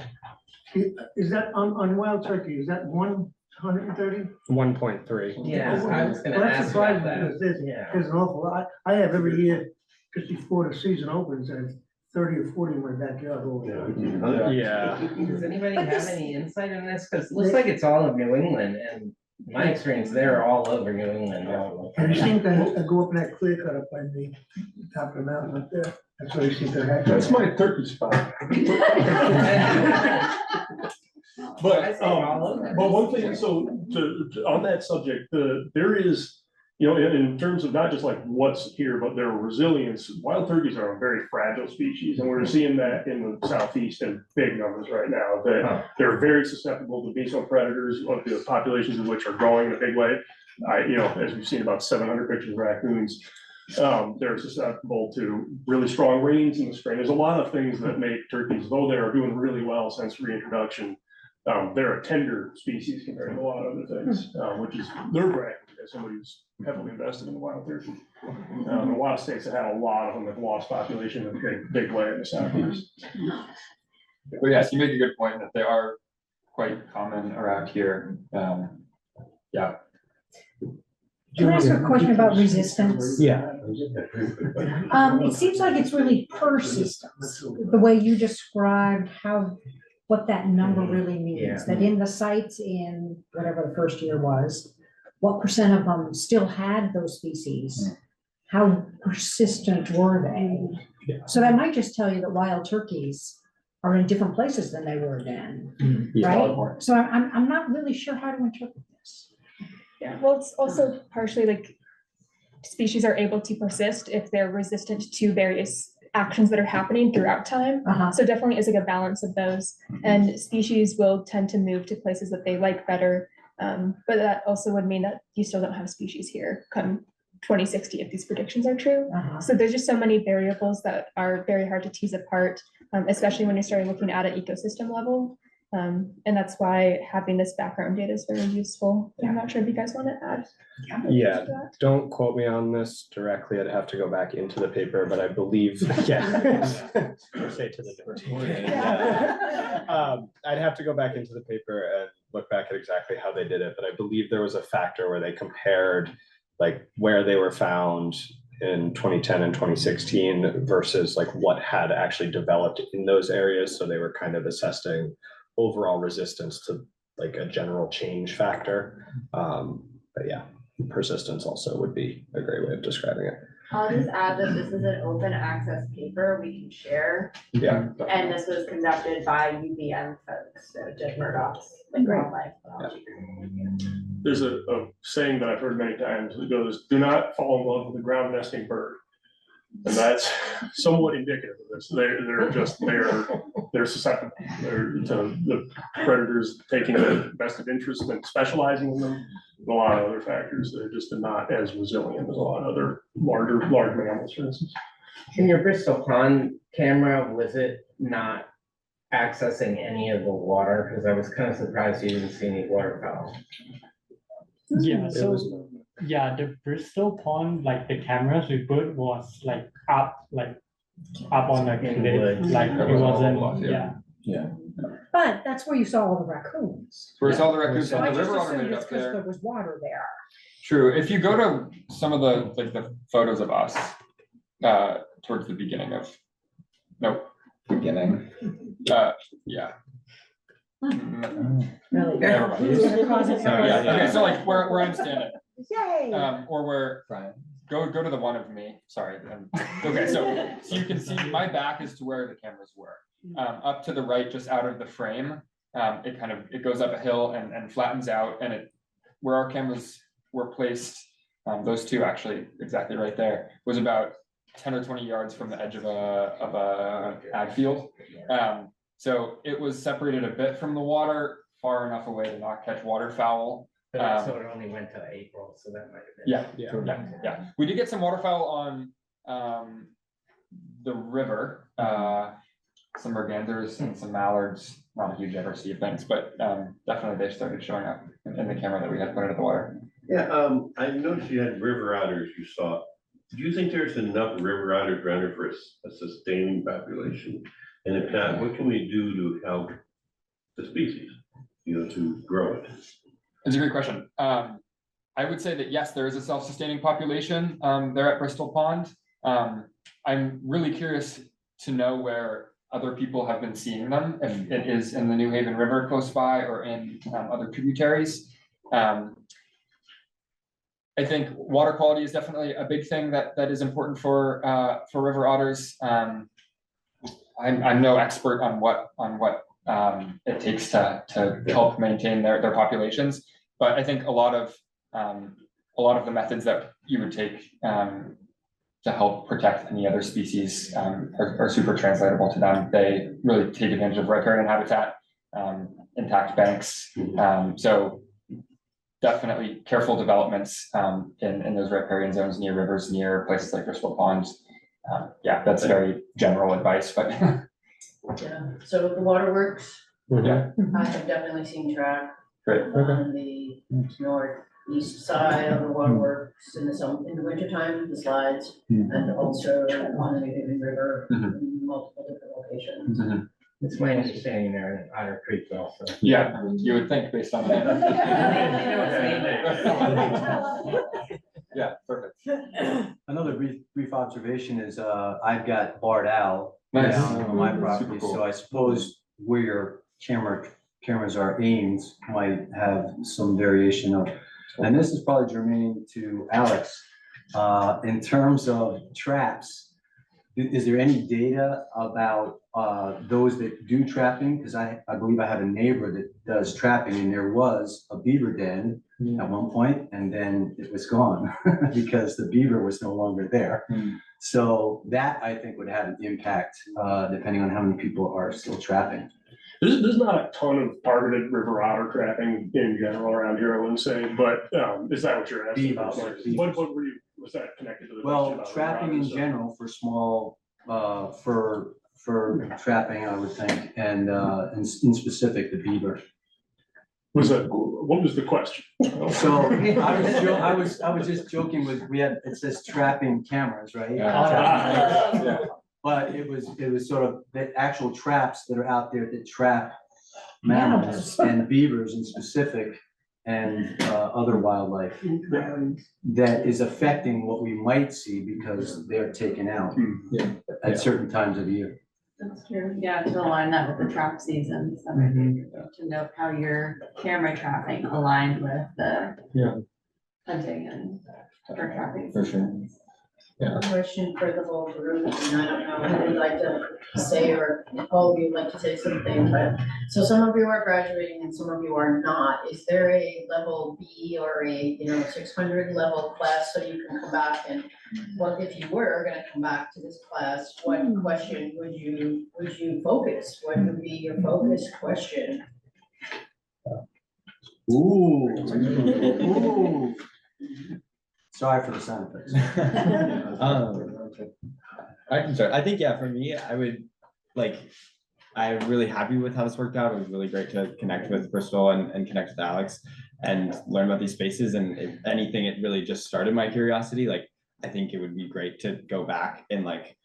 [SPEAKER 2] is that on wild turkey, is that 130?
[SPEAKER 7] 1.3.
[SPEAKER 13] Yeah, I was gonna
[SPEAKER 2] Well, that's
[SPEAKER 13] ask about
[SPEAKER 2] surprising
[SPEAKER 13] that.
[SPEAKER 2] because
[SPEAKER 13] Yeah.
[SPEAKER 2] there's an awful lot. I have every year just before the season opens, I have 30 or 40 in my backyard all the time.
[SPEAKER 6] Yeah.
[SPEAKER 13] Does anybody
[SPEAKER 1] But
[SPEAKER 13] have
[SPEAKER 1] this-
[SPEAKER 13] any insight on this? Because it looks like it's all of New England, and my experience, they're all over New England.
[SPEAKER 2] And you seem to go up in that clear cut up by the top of the mountain up there. That's where you seem to have.
[SPEAKER 9] That's my turkey spot. But, but one thing, so on that subject, there is, you know, in terms of not just like what's here, but their resilience, wild turkeys are a very fragile species, and we're seeing that in the southeast in big numbers right now, that they're very susceptible to beast predators, of the populations of which are growing in a big way. You know, as we've seen about 700 pictures of raccoons, they're susceptible to really strong rains in the spring. There's a lot of things that make turkeys, though they are doing really well since reintroduction, they're a tender species compared to a lot of other things, which is nerve-wracking as somebody who's heavily invested in the wild turkey. A lot of states that had a lot of them have lost population in a big way in the southeast.
[SPEAKER 3] But yes, you make a good point that they are quite common around here. Yeah.
[SPEAKER 14] Can I ask a question about resistance?
[SPEAKER 6] Yeah.
[SPEAKER 14] It seems like it's really persistence, the way you described what that number really means,
[SPEAKER 13] Yeah.
[SPEAKER 14] that in the sites in whatever the first year was, what percent of them still had those species? How persistent were they? So that might just tell you that wild turkeys are in different places than they were then, right? So I'm not really sure how to interpret this.
[SPEAKER 5] Yeah, well, it's also partially like species are able to persist if they're resistant to various actions that are happening throughout time. So definitely is like a balance of those, and species will tend to move to places that they like better. But that also would mean that you still don't have species here come 2060 if these predictions are true. So there's just so many variables that are very hard to tease apart, especially when you're starting looking at an ecosystem level. And that's why having this background data is very useful. I'm not sure if you guys want to add.
[SPEAKER 7] Yeah,
[SPEAKER 5] to that.
[SPEAKER 7] don't quote me on this directly. I'd have to go back into the paper, but I believe, yeah. Say to the door. I'd have to go back into the paper and look back at exactly how they did it, but I believe there was a factor where they compared like where they were found in 2010 and 2016 versus like what had actually developed in those areas. So they were kind of assessing overall resistance to like a general change factor. But yeah, persistence also would be a great way of describing it.
[SPEAKER 15] I'll just add that this is an open access paper we can share.
[SPEAKER 7] Yeah.
[SPEAKER 15] And this was conducted by UVM folks, so Jim Murdoch's like wildlife biology.
[SPEAKER 9] There's a saying that I've heard many times that goes, "Do not fall in love with a ground nesting bird." And that's somewhat indicative of this. They're susceptible. They're to the predators taking a vested interest in specializing in them. A lot of other factors. They're just not as resilient as a lot of other large mammals, for instance.
[SPEAKER 13] In your Bristol pond camera, was it not accessing any of the water? Because I was kind of surprised you didn't see any waterfowl.
[SPEAKER 4] Yeah,
[SPEAKER 7] It
[SPEAKER 4] so
[SPEAKER 7] was,
[SPEAKER 4] yeah, the Bristol pond, like the cameras we put was like up on the
[SPEAKER 13] In
[SPEAKER 4] cliff,
[SPEAKER 13] woods.
[SPEAKER 4] like
[SPEAKER 3] That
[SPEAKER 4] it
[SPEAKER 3] was all
[SPEAKER 4] wasn't,
[SPEAKER 3] bluff, yeah.
[SPEAKER 4] yeah.
[SPEAKER 14] But that's where you saw all the raccoons.
[SPEAKER 3] Where's all the raccoons
[SPEAKER 14] So
[SPEAKER 3] on
[SPEAKER 14] I
[SPEAKER 3] the
[SPEAKER 14] just
[SPEAKER 3] river
[SPEAKER 14] assumed
[SPEAKER 3] automated
[SPEAKER 14] it's
[SPEAKER 3] up
[SPEAKER 14] because
[SPEAKER 3] there?
[SPEAKER 14] there was water there.
[SPEAKER 3] True. If you go to some of the like the photos of us towards the beginning of beginning. Yeah.
[SPEAKER 14] Really.
[SPEAKER 3] Never mind.
[SPEAKER 14] Raccoons are causing
[SPEAKER 3] Yeah,
[SPEAKER 14] everything.
[SPEAKER 3] okay, so like where I'm standing,
[SPEAKER 14] Yay.
[SPEAKER 3] or where, go to the one of me, sorry. Okay, so you can see my back is to where the cameras were. Up to the right, just out of the frame, it goes up a hill and flattens out, and where our cameras were placed, those two actually exactly right there, was about 10 or 20 yards from the edge of a ag field. So it was separated a bit from the water, far enough away to not catch waterfowl.
[SPEAKER 13] So it only went to April, so that might have been.
[SPEAKER 3] Yeah. We did get some waterfowl on the river, some mergansers and some mallards, not a huge diversity of things, but definitely they started showing up in the camera that we had put into the water.
[SPEAKER 10] Yeah, I noticed you had river otters you saw. Do you think there's enough river otters around here for a sustaining population? And if not, what can we do to help the species, to grow it?
[SPEAKER 3] It's a great question. I would say that yes, there is a self-sustaining population there at Bristol Pond. I'm really curious to know where other people have been seeing them, if it is in the New Haven River close by or in other tributaries. I think water quality is definitely a big thing that is important for river otters. I'm no expert on what it takes to help maintain their populations, but I think a lot of the methods that you would take to help protect any other species are super translatable to them. They really take advantage of riparian habitat, intact banks. So definitely careful developments in those riparian zones near rivers, near places like Bristol Ponds. Yeah, that's very general advice, but
[SPEAKER 11] Yeah, so the waterworks,
[SPEAKER 3] yeah,
[SPEAKER 11] I have definitely seen track
[SPEAKER 3] great.
[SPEAKER 11] on the northeast side of the waterworks in the wintertime, the slides, and also on the New Haven River in multiple different locations.
[SPEAKER 13] It's my understanding there in Otter Creek also.
[SPEAKER 3] Yeah, you would think based on that. Yeah, perfect.
[SPEAKER 12] Another brief observation is, I've got barred owl
[SPEAKER 3] Nice.
[SPEAKER 12] down on my
[SPEAKER 3] Super
[SPEAKER 12] property,
[SPEAKER 3] cool.
[SPEAKER 12] so I suppose where your cameras are aimed might have some variation of, and this is probably germane to Alex. In terms of traps, is there any data about those that do trapping? Because I believe I have a neighbor that does trapping, and there was a beaver den at one point, and then it was gone because the beaver was no longer there. So that I think would have an impact depending on how many people are still trapping.
[SPEAKER 9] There's not a ton of targeted river otter trapping in general around here, I wouldn't say, but is that what you're asking about? Like, what were you, was that connected to the question
[SPEAKER 12] Well,
[SPEAKER 9] about
[SPEAKER 12] trapping in
[SPEAKER 9] river otters?
[SPEAKER 12] general for small, for trapping, I would think, and in specific, the beaver.
[SPEAKER 9] What was the question?
[SPEAKER 12] So I was just joking with, it says trapping cameras, right?
[SPEAKER 3] Yeah.
[SPEAKER 12] But it was sort of the actual traps that are out there that trap mammals and beavers in specific and other wildlife that is affecting what we might see because they're taken out at certain times of the year.
[SPEAKER 15] That's true, yeah, to align that with the trap season, so to know how your camera trapping aligned with the hunting and bird trapping.
[SPEAKER 3] For sure. Yeah.
[SPEAKER 11] Question for the whole group, and I don't know who would like to say, or if all of you would like to say something, but, so some of you are graduating and some of you are not. Is there a level B or a, 600 level class so you can come back and, well, if you were gonna come back to this class, what question would you focus? What would be your focus question?
[SPEAKER 12] Ooh. Sorry for the sound effects.
[SPEAKER 6] I can start. I think, yeah, for me, I'm really happy with how this worked out. It was really great to connect with Bristol and connect with Alex and learn about these spaces. And if anything, it really just started my curiosity. Like, I think it would be great to go back in like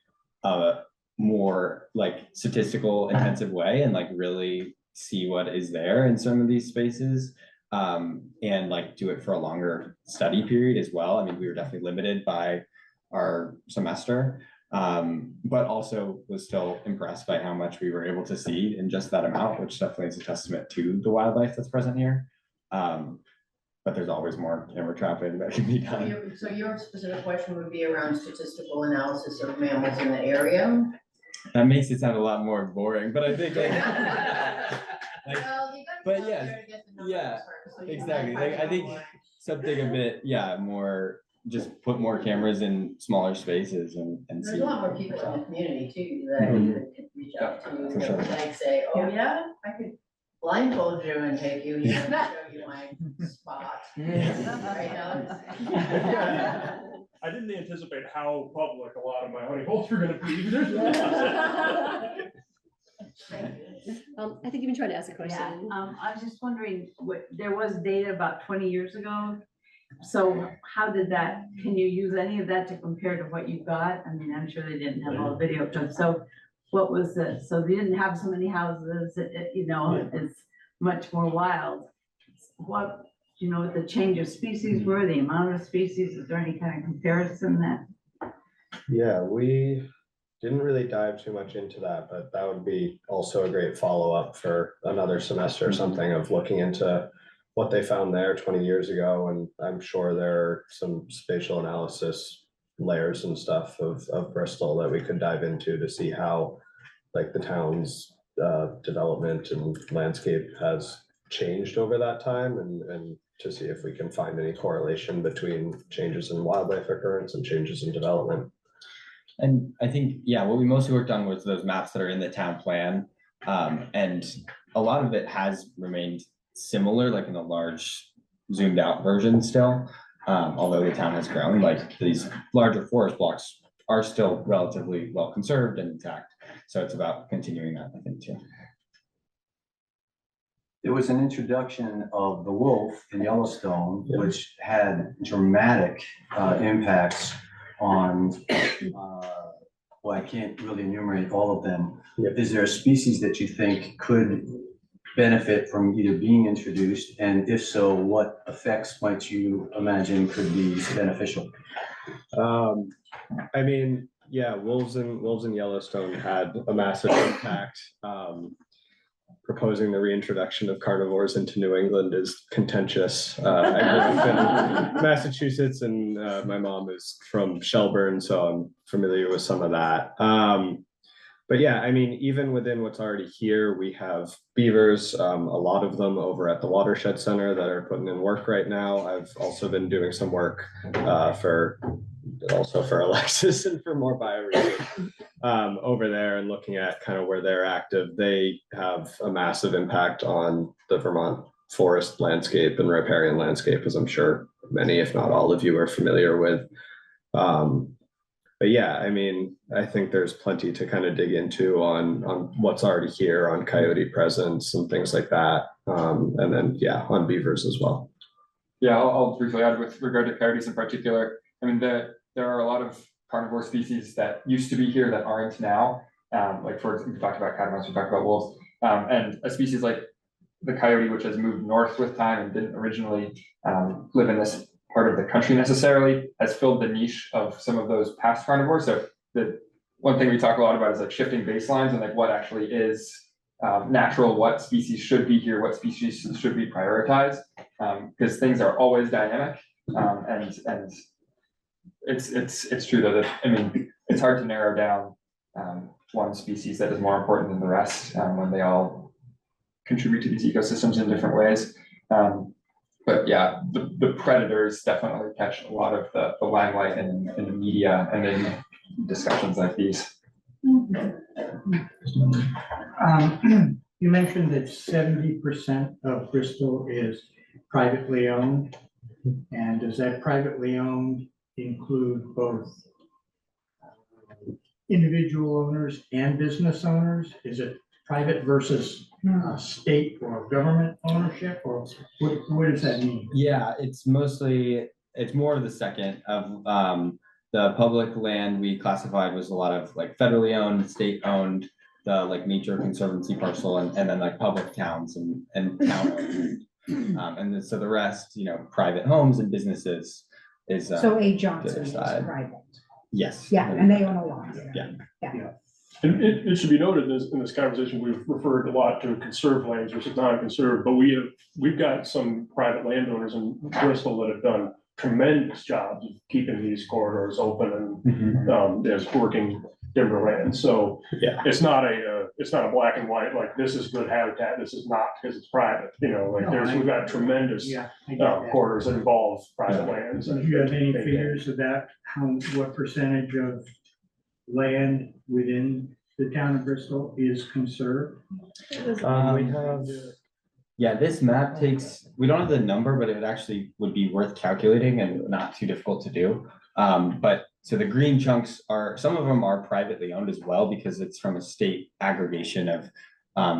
[SPEAKER 6] a more like statistical intensive way and like really see what is there in some of these spaces. And like do it for a longer study period as well. I mean, we were definitely limited by our semester, but also was still impressed by how much we were able to see in just that amount, which definitely is a testament to the wildlife that's present here. But there's always more camera trapping that can be done.
[SPEAKER 11] So your specific question would be around statistical analysis of mammals in the area?
[SPEAKER 6] That makes it sound a lot more boring, but I think like,
[SPEAKER 11] Well, you gotta
[SPEAKER 6] but
[SPEAKER 11] go
[SPEAKER 6] yes,
[SPEAKER 11] there to get the numbers
[SPEAKER 6] yeah,
[SPEAKER 11] first, so you
[SPEAKER 6] exactly.
[SPEAKER 11] might
[SPEAKER 6] Like, I think
[SPEAKER 11] more.
[SPEAKER 6] something a bit, more, just put more cameras in smaller spaces and
[SPEAKER 11] There's
[SPEAKER 6] see.
[SPEAKER 11] a lot more people in the community too that you could reach out to,
[SPEAKER 6] For sure.
[SPEAKER 11] like say, oh yeah, I could blindfold you and take you, show you my spot. Right, Alex?
[SPEAKER 9] I didn't anticipate how public a lot of my honey holes were gonna be.
[SPEAKER 1] I think you've been trying to ask a question.
[SPEAKER 8] I was just wondering, there was data about 20 years ago. So how did that, can you use any of that to compare to what you got? I mean, I'm sure they didn't have all the video clips. So what was it? So they didn't have so many houses, it's much more wild. What, the change of species were, the amount of species, is there any kind of comparison that
[SPEAKER 7] Yeah, we didn't really dive too much into that, but that would be also a great follow-up for another semester or something of looking into what they found there 20 years ago. And I'm sure there are some spatial analysis layers and stuff of Bristol that we could dive into to see how like the town's development and landscape has changed over that time and to see if we can find any correlation between changes in wildlife occurrence and changes in development.
[SPEAKER 6] And I think, yeah, what we mostly worked on was those maps that are in the town plan. And a lot of it has remained similar, like in a large zoomed out version still. Although the town has grown, like these larger forest blocks are still relatively well conserved and intact. So it's about continuing that, I think, too.
[SPEAKER 12] There was an introduction of the wolf in Yellowstone, which had dramatic impacts on, well, I can't really enumerate all of them. Is there a species that you think could benefit from either being introduced? And if so, what effects might you imagine could be beneficial?
[SPEAKER 7] I mean, yeah, wolves in Yellowstone had a massive impact. Proposing the reintroduction of carnivores into New England is contentious. I grew up in Massachusetts and my mom is from Shelburne, so I'm familiar with some of that. But yeah, I mean, even within what's already here, we have beavers, a lot of them over at the Watershed Center that are putting in work right now. I've also been doing some work for Alexis and for more bioresearch over there and looking at kind of where they're active. They have a massive impact on the Vermont forest landscape and riparian landscape, as I'm sure many, if not all of you are familiar with. But yeah, I mean, I think there's plenty to kind of dig into on what's already here, on coyote presence and things like that. And then, yeah, on beavers as well.
[SPEAKER 3] Yeah, I'll briefly add with regard to coyotes in particular. I mean, there are a lot of carnivore species that used to be here that aren't now. Like for example, we talked about catamounts, we talked about wolves, and a species like the coyote, which has moved north with time and didn't originally live in this part of the country necessarily, has filled the niche of some of those past carnivores. So the one thing we talk a lot about is like shifting baselines and like what actually is natural, what species should be here, what species should be prioritized, because things are always dynamic, and it's true though that I mean it's hard to narrow down one species that is more important than the rest when they all contribute to these ecosystems in different ways. But yeah, the predators definitely catch a lot of the limelight in the media and in discussions like these.
[SPEAKER 2] You mentioned that 70% of Bristol is privately owned. And does that privately owned include both individual owners and business owners? Is it private versus state or government ownership, or what does that mean?
[SPEAKER 6] Yeah, it's more of the second of the public land we classified was a lot of like federally owned, state owned, the like nature conservancy parcel, and then like public towns and town owned. And then, so the rest, you know, private homes and businesses is
[SPEAKER 14] So A. Johnson is
[SPEAKER 6] side.
[SPEAKER 14] private.
[SPEAKER 6] Yes.
[SPEAKER 14] Yeah, and they own a lot.
[SPEAKER 6] Yeah.
[SPEAKER 9] And it should be noted in this conversation, we've referred a lot to conserved lands versus non-conserved, but we've got some private landowners in Bristol that have done tremendous jobs of keeping these corridors open and there's working timberland. So
[SPEAKER 6] yeah,
[SPEAKER 9] it's not a black and white, like this is good habitat, this is not because it's private, you know, like we've got tremendous corridors that involve private lands.
[SPEAKER 2] Do you have any figures of that? What percentage of land within the town of Bristol is conserved?
[SPEAKER 6] Yeah, this map takes, we don't have the number, but it actually would be worth calculating and not too difficult to do. But so the green chunks are, some of them are privately owned as well, because it's from a state aggregation of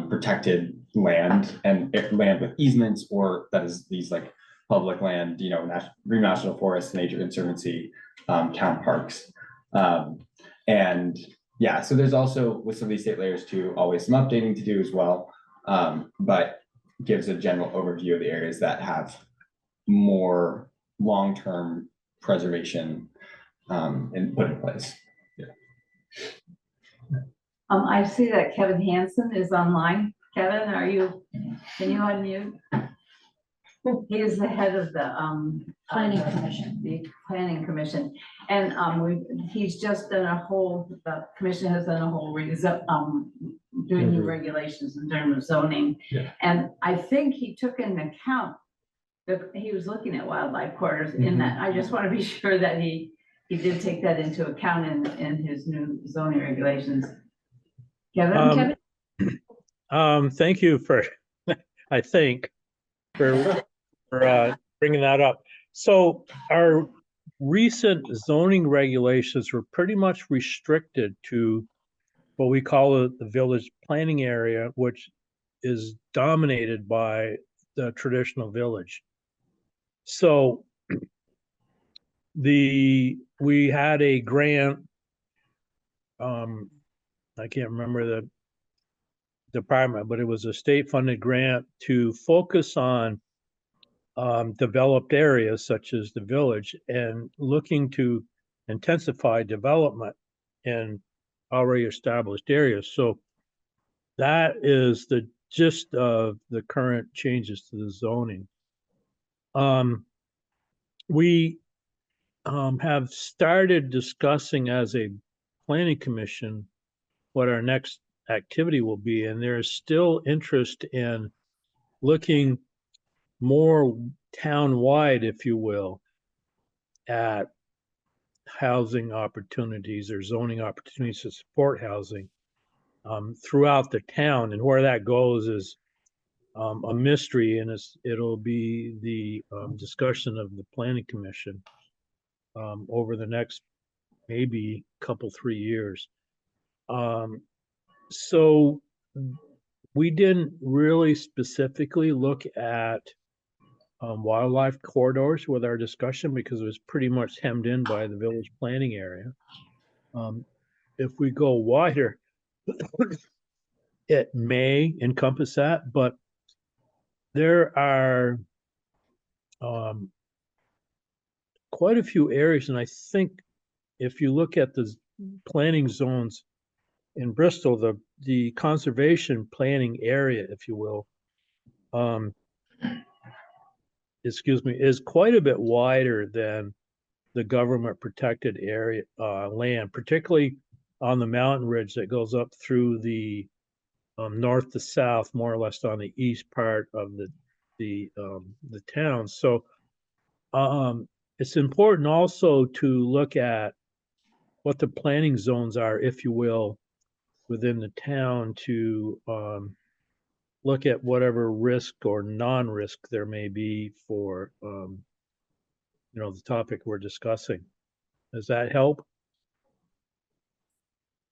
[SPEAKER 6] protected land and land with easements, or that is these like public land, you know, Green National Forest, Nature Conservancy, town parks. And yeah, so there's also with some of these state layers too, always some updating to do as well. But gives a general overview of the areas that have more long-term preservation and put in place.
[SPEAKER 8] I see that Kevin Hansen is online. Kevin, can you unmute? He is the head of the,
[SPEAKER 14] Planning Commission.
[SPEAKER 8] The Planning Commission. And, he's just done the commission has done a whole doing new regulations in terms of zoning.
[SPEAKER 3] Yeah.
[SPEAKER 8] And I think he took into account that he was looking at wildlife corridors in that. I just want to be sure that he did take that into account in his new zoning regulations. Kevin?
[SPEAKER 16] Thank you for, I think, for bringing that up. So our recent zoning regulations were pretty much restricted to what we call the village planning area, which is dominated by the traditional village. So we had a grant, I can't remember the department, but it was a state funded grant to focus on developed areas such as the village and looking to intensify development in already established areas. So that is the gist of the current changes to the zoning. We have started discussing as a planning commission what our next activity will be, and there is still interest in looking more town-wide, if you will, at housing opportunities or zoning opportunities to support housing throughout the town. And where that goes is a mystery, and it'll be the discussion of the planning commission over the next maybe couple, 3 years. So we didn't really specifically look at wildlife corridors with our discussion because it was pretty much hemmed in by the village planning area. If we go wider, it may encompass that, but there are quite a few areas, and I think if you look at the planning zones in Bristol, the conservation planning area, if you will, is quite a bit wider than the government protected area land, particularly on the mountain ridge that goes up through the north to south, more or less on the east part of the town. So it's important also to look at what the planning zones are, if you will, within the town to look at whatever risk or non-risk there may be for the topic we're discussing. Does that help?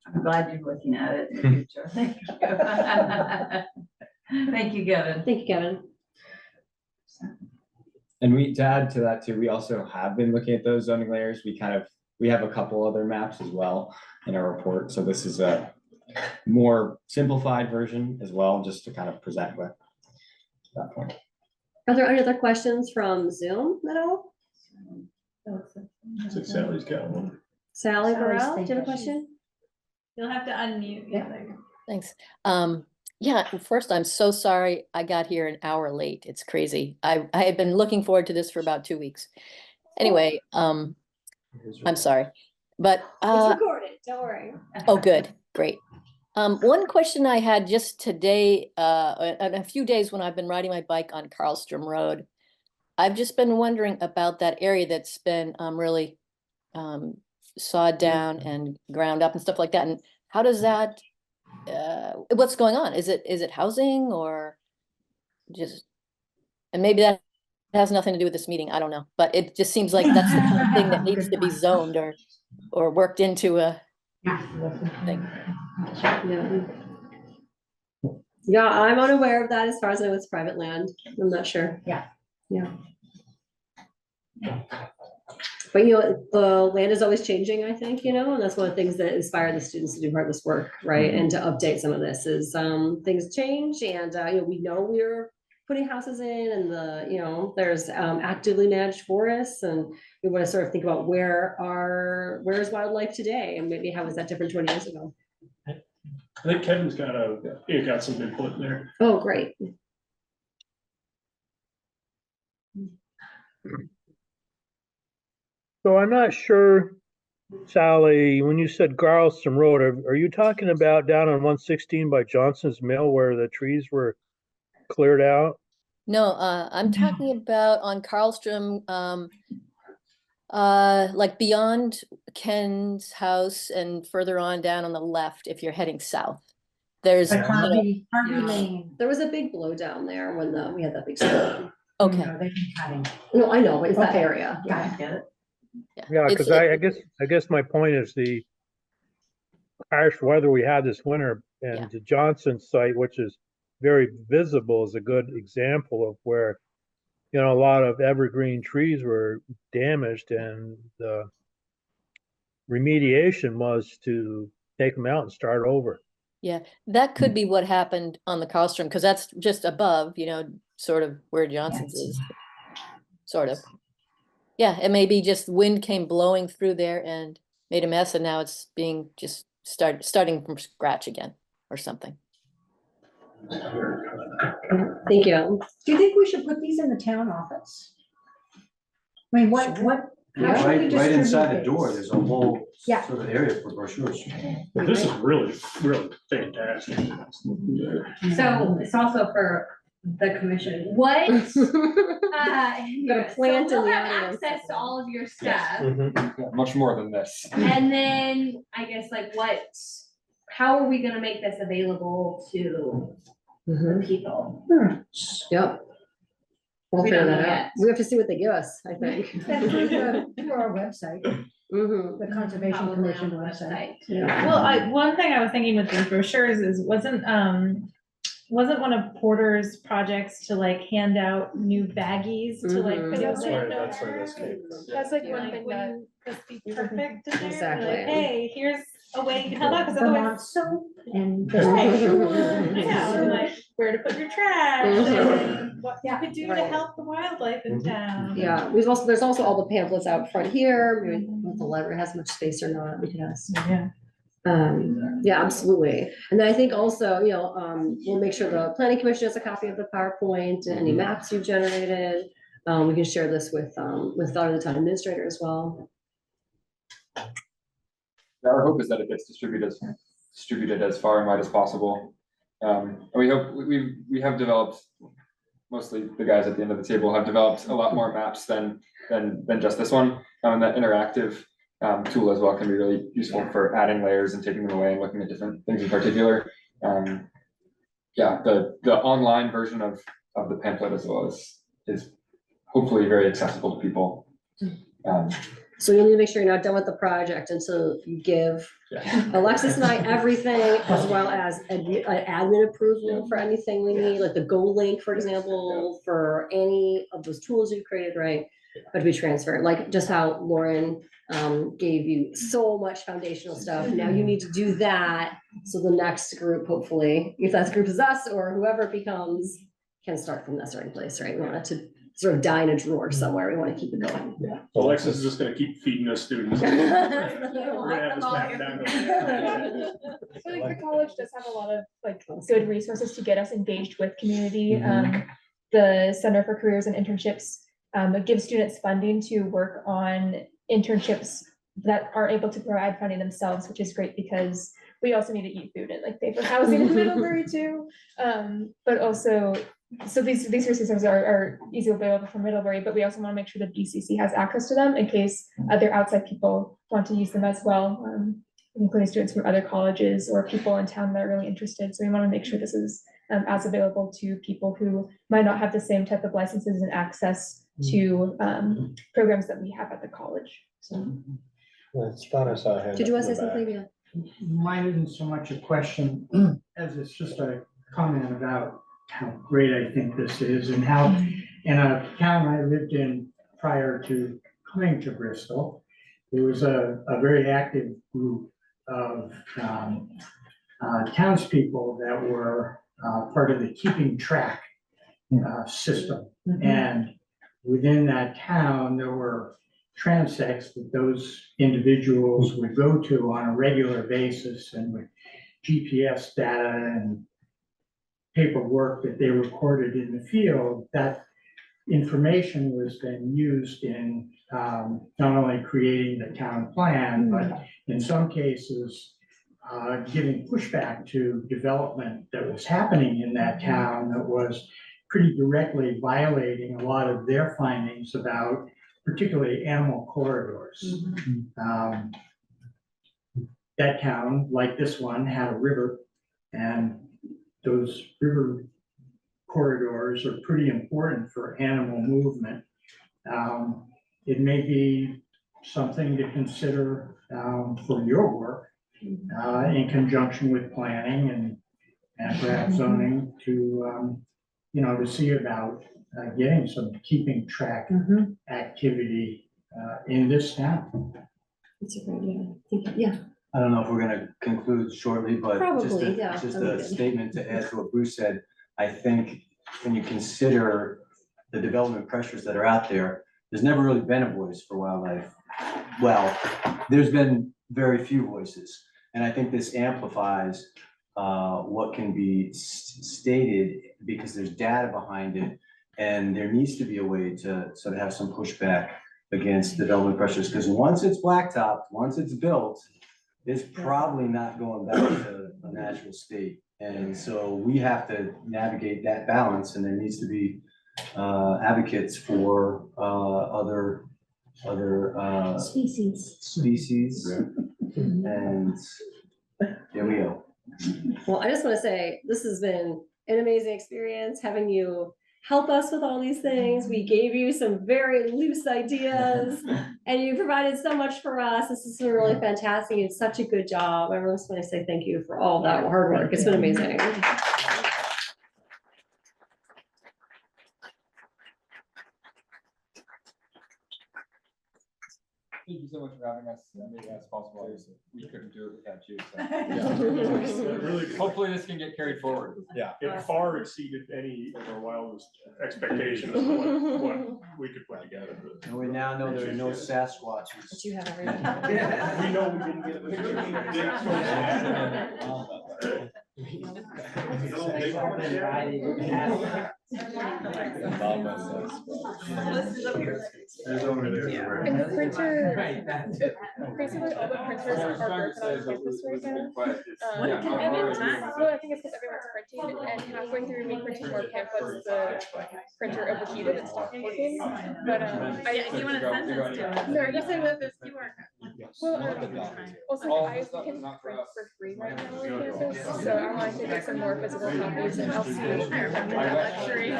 [SPEAKER 8] I'm glad you're looking at it in the future. Thank you. Thank you, Kevin.
[SPEAKER 1] Thank you, Kevin.
[SPEAKER 6] And to add to that too, we also have been looking at those zoning layers. We have a couple other maps as well in our report. So this is a more simplified version as well, just to kind of present with that point.
[SPEAKER 1] Are there any other questions from Zoom at all?
[SPEAKER 9] So Sally's got one.
[SPEAKER 1] Sally
[SPEAKER 14] Sally's
[SPEAKER 1] Burrell, do you have a
[SPEAKER 14] thinking.
[SPEAKER 1] question?
[SPEAKER 15] You'll have to unmute.
[SPEAKER 14] Yeah.
[SPEAKER 17] Thanks. Yeah, first, I'm so sorry I got here an hour late. It's crazy. I had been looking forward to this for about 2 weeks. Anyway, I'm sorry, but
[SPEAKER 1] It's recorded, don't worry.
[SPEAKER 17] oh, good, great. One question I had just today, and a few days when I've been riding my bike on Carlstrom Road, I've just been wondering about that area that's been really sawed down and ground up and stuff like that. And how does that, what's going on? Is it housing or just, and maybe that has nothing to do with this meeting, I don't know, but it just seems like that's the kind of thing that needs to be zoned or worked into a thing.
[SPEAKER 1] Yeah, I'm unaware of that. As far as I know, it's private land. I'm not sure.
[SPEAKER 14] Yeah.
[SPEAKER 1] But the land is always changing, I think, and that's one of the things that inspire the students to do part of this work, right? And to update some of this is things change, and we know we're putting houses in and there's actively managed forests, and we want to sort of think about where is wildlife today, and maybe how was that different 20 years ago?
[SPEAKER 9] I think Kevin's got some input there.
[SPEAKER 1] Oh, great.
[SPEAKER 16] So I'm not sure, Sally, when you said Garlston Road, are you talking about down on 116 by Johnson's Mill where the trees were cleared out?
[SPEAKER 17] No, I'm talking about on Carlstrom, like beyond Ken's house and further on down on the left, if you're heading south. There's,
[SPEAKER 14] Like Harvey
[SPEAKER 1] Yeah.
[SPEAKER 14] Lane.
[SPEAKER 1] There was a big blowdown there when we had that big storm.
[SPEAKER 17] okay.
[SPEAKER 14] No, they've been cutting.
[SPEAKER 1] No, I know, but it's that
[SPEAKER 14] Okay.
[SPEAKER 1] area.
[SPEAKER 14] Got it.
[SPEAKER 1] Get it?
[SPEAKER 16] Yeah,
[SPEAKER 17] It's-
[SPEAKER 16] because I guess my point is the harsh weather we had this winter, and
[SPEAKER 17] Yeah.
[SPEAKER 16] the Johnson site, which is very visible, is a good example of where, a lot of evergreen trees were damaged, and the remediation was to take them out and start over.
[SPEAKER 17] Yeah, that could be what happened on the Carlstrom, because that's just above, sort of where Johnson's is. Sort of. Yeah, it may be just wind came blowing through there and made a mess, and now it's being just starting from scratch again or something.
[SPEAKER 1] Thank you.
[SPEAKER 14] Do you think we should put these in the town office? I mean, how should we
[SPEAKER 12] Right
[SPEAKER 14] distribute
[SPEAKER 12] inside the
[SPEAKER 14] these?
[SPEAKER 12] door, there's a whole
[SPEAKER 14] Yeah.
[SPEAKER 12] sort of area for brochures.
[SPEAKER 9] Well, this is really, really fantastic.
[SPEAKER 15] So it's also for the commission. What?
[SPEAKER 1] Got a plant
[SPEAKER 15] so
[SPEAKER 1] in
[SPEAKER 15] we'll
[SPEAKER 1] the
[SPEAKER 15] have
[SPEAKER 1] audience.
[SPEAKER 15] access to all of your stuff.
[SPEAKER 3] Yeah, much more than this.
[SPEAKER 15] And then I guess how are we gonna make this available to the people?
[SPEAKER 1] Yep. We'll
[SPEAKER 15] We
[SPEAKER 1] figure
[SPEAKER 15] don't
[SPEAKER 1] that
[SPEAKER 15] know
[SPEAKER 1] out.
[SPEAKER 15] yet.
[SPEAKER 1] We have to see what they give us, I think.
[SPEAKER 14] That's through our website, the Conservation
[SPEAKER 15] Probably
[SPEAKER 14] Commission
[SPEAKER 15] on the
[SPEAKER 14] website.
[SPEAKER 1] Yeah.
[SPEAKER 18] Well, one thing I was thinking with these brochures is wasn't one of Porter's projects to hand out new baggies to
[SPEAKER 1] Mhm.
[SPEAKER 18] the
[SPEAKER 14] That's where-
[SPEAKER 7] That's where this came from.
[SPEAKER 5] That's like
[SPEAKER 18] Yeah.
[SPEAKER 5] one thing that.
[SPEAKER 18] Wouldn't this be perfect in there?
[SPEAKER 1] Exactly.
[SPEAKER 18] Hey, here's a way you can help out, because
[SPEAKER 14] Vermont
[SPEAKER 18] otherwise.
[SPEAKER 14] soap and.
[SPEAKER 18] I know, and where to put your trash, and what you could do to
[SPEAKER 1] Right.
[SPEAKER 18] help the wildlife in town.
[SPEAKER 1] Yeah, there's also all the pamphlets out front here. Maybe if the library has much space or not, we can ask.
[SPEAKER 18] Yeah.
[SPEAKER 1] Yeah, absolutely. And then I think also, we'll make sure the planning commission has a copy of the PowerPoint and any maps you've generated. We can share this with the town administrator as well.
[SPEAKER 3] Our hope is that it gets distributed as far and wide as possible. And we hope we have developed, mostly the guys at the end of the table have developed a lot more maps than just this one. And that interactive tool as well can be really useful for adding layers and taking them away and looking at different things in particular. Yeah, the online version of the pamphlet as well is hopefully very accessible to people.
[SPEAKER 1] So you'll need to make sure you're not done with the project until you give Alexis and I everything, as well as admin approval for anything we need, like the Go link, for example, for any of those tools you created, right? But to be transferred, like just how Lauren gave you so much foundational stuff. Now you need to do that. So the next group, hopefully, if that group is us or whoever it becomes, can start from that starting place, right? We want it to sort of die in a drawer somewhere. We want to keep it going.
[SPEAKER 9] Yeah. Alexis is just gonna keep feeding us students. We're gonna have this map down to-
[SPEAKER 5] So the college does have a lot of good resources to get us engaged with community. The Center for Careers and Internships gives students funding to work on internships that are able to provide funding themselves, which is great because we also need to eat food and pay for housing in Middlebury too. But also, so these resources are easily available from Middlebury, but we also want to make sure that BCC has access to them in case other outside people want to use them as well, including students from other colleges or people in town that are really interested. So we want to make sure this is as available to people who might not have the same type of licenses and access to programs that we have at the college. So.
[SPEAKER 7] I thought I saw a hand
[SPEAKER 1] Did you
[SPEAKER 7] up
[SPEAKER 1] want to
[SPEAKER 7] in
[SPEAKER 1] say
[SPEAKER 7] the back.
[SPEAKER 1] something? Yeah.
[SPEAKER 2] Mine isn't so much a question as it's just a comment about how great I think this is and how in a town I lived in prior to coming to Bristol, there was a very active group of townspeople that were part of the Keeping Track system.
[SPEAKER 14] Mhm.
[SPEAKER 2] And within that town, there were transects that those individuals would go to on a regular basis, and with GPS data and paperwork that they recorded in the field, that information was then used in not only creating the town plan, but in some cases, giving pushback to development that was happening in that town that was pretty directly violating a lot of their findings about particularly animal corridors. That town, like this one, had a river, and those river corridors are pretty important for animal movement. It may be something to consider for your work in conjunction with planning and perhaps zoning to, to see about getting some keeping track activity in this town.
[SPEAKER 1] That's a great idea. Yeah.
[SPEAKER 12] I don't know if we're gonna conclude shortly, but
[SPEAKER 1] Probably, yeah,
[SPEAKER 12] just
[SPEAKER 1] that'd be
[SPEAKER 12] a
[SPEAKER 1] good.
[SPEAKER 12] statement to add to what Bruce said. I think when you consider the development pressures that are out there, there's never really been a voice for wildlife. Well, there's been very few voices, and I think this amplifies what can be stated because there's data behind it, and there needs to be a way to sort of have some pushback against development pressures, because once it's blacktopped, once it's built, it's probably not going back to a natural state. And so we have to navigate that balance, and there needs to be advocates for other species. And there we go.
[SPEAKER 1] Well, I just want to say, this has been an amazing experience having you help us with all these things. We gave you some very loose ideas and you provided so much for us. This is really fantastic. It's such a good job. I just want to say thank you for all that hard work. It's been amazing.
[SPEAKER 3] Thank you so much for having us. That made it as possible. We couldn't do it without you. So.
[SPEAKER 9] Really,
[SPEAKER 3] hopefully this can get carried forward.
[SPEAKER 9] Yeah, it far exceeded any of our wildest expectations of what we could put together.
[SPEAKER 12] And we now know there are no Sasquatches.
[SPEAKER 1] But you have everything.
[SPEAKER 9] We know we didn't get the
[SPEAKER 5] And the printer, basically all the printers are broken on campus right now. Well, I think it's because everyone's printing, and halfway through me printing more pamphlets, the printer overheated and stopped working. But
[SPEAKER 15] If you wanna send this to us.
[SPEAKER 5] No,
[SPEAKER 15] You said with this QR code.
[SPEAKER 5] well, also I can print for free right now on campus, so I want to get some more physical copies, and I'll see.
[SPEAKER 15] I remember that luxury.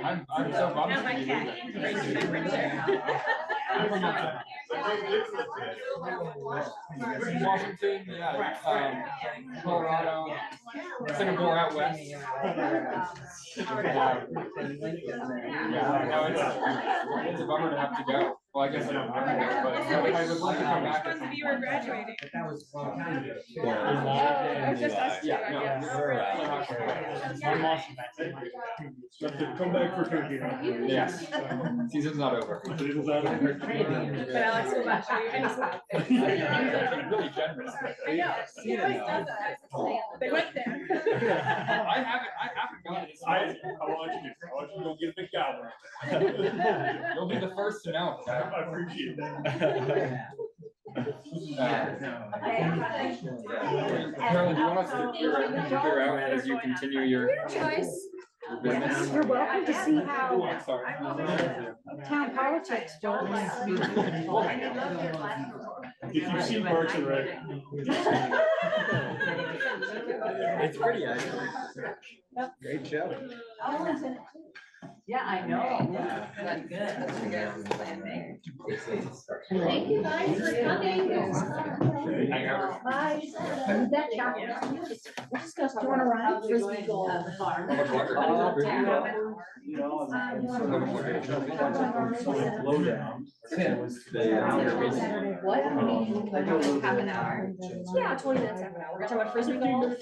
[SPEAKER 3] I'm so bummed.
[SPEAKER 15] Now my cat can bring you the printer.
[SPEAKER 3] Washington, yeah, Colorado, Singapore out west. Yeah, no, it's a bummer to have to go. Well, I guess I don't have to go, but I would love to come back.
[SPEAKER 15] Supposed to be you were graduating.
[SPEAKER 5] I was just asked you, I guess.
[SPEAKER 9] Come back for turkey.
[SPEAKER 3] Yes, season's not over.
[SPEAKER 9] Season's not over.
[SPEAKER 5] But Alex will not show you any stuff.
[SPEAKER 3] He's actually really generous.
[SPEAKER 5] I know, he always does that. They went there.
[SPEAKER 3] I haven't gotten it.
[SPEAKER 9] I want you to go get a big gavel.
[SPEAKER 3] You'll be the first to know.
[SPEAKER 9] I appreciate that.
[SPEAKER 3] Carolyn, do you want us to clear out as you continue your
[SPEAKER 1] Choice.
[SPEAKER 3] business?
[SPEAKER 14] You're welcome to see how
[SPEAKER 3] Oh, I'm sorry.
[SPEAKER 14] town politics don't.
[SPEAKER 9] If you've seen Parks and Rec.
[SPEAKER 6] It's pretty, actually. Great show.
[SPEAKER 8] Yeah, I know. That's good.
[SPEAKER 1] Thank you guys for coming.
[SPEAKER 3] Hang out.
[SPEAKER 1] Bye.
[SPEAKER 14] That chocolate. We're just gonna throw it around. Frisbee golf.
[SPEAKER 3] How much longer?
[SPEAKER 12] You know,
[SPEAKER 1] What?
[SPEAKER 15] Half an hour.
[SPEAKER 1] Yeah, 20 minutes, half an hour. We're talking about frisbee golf.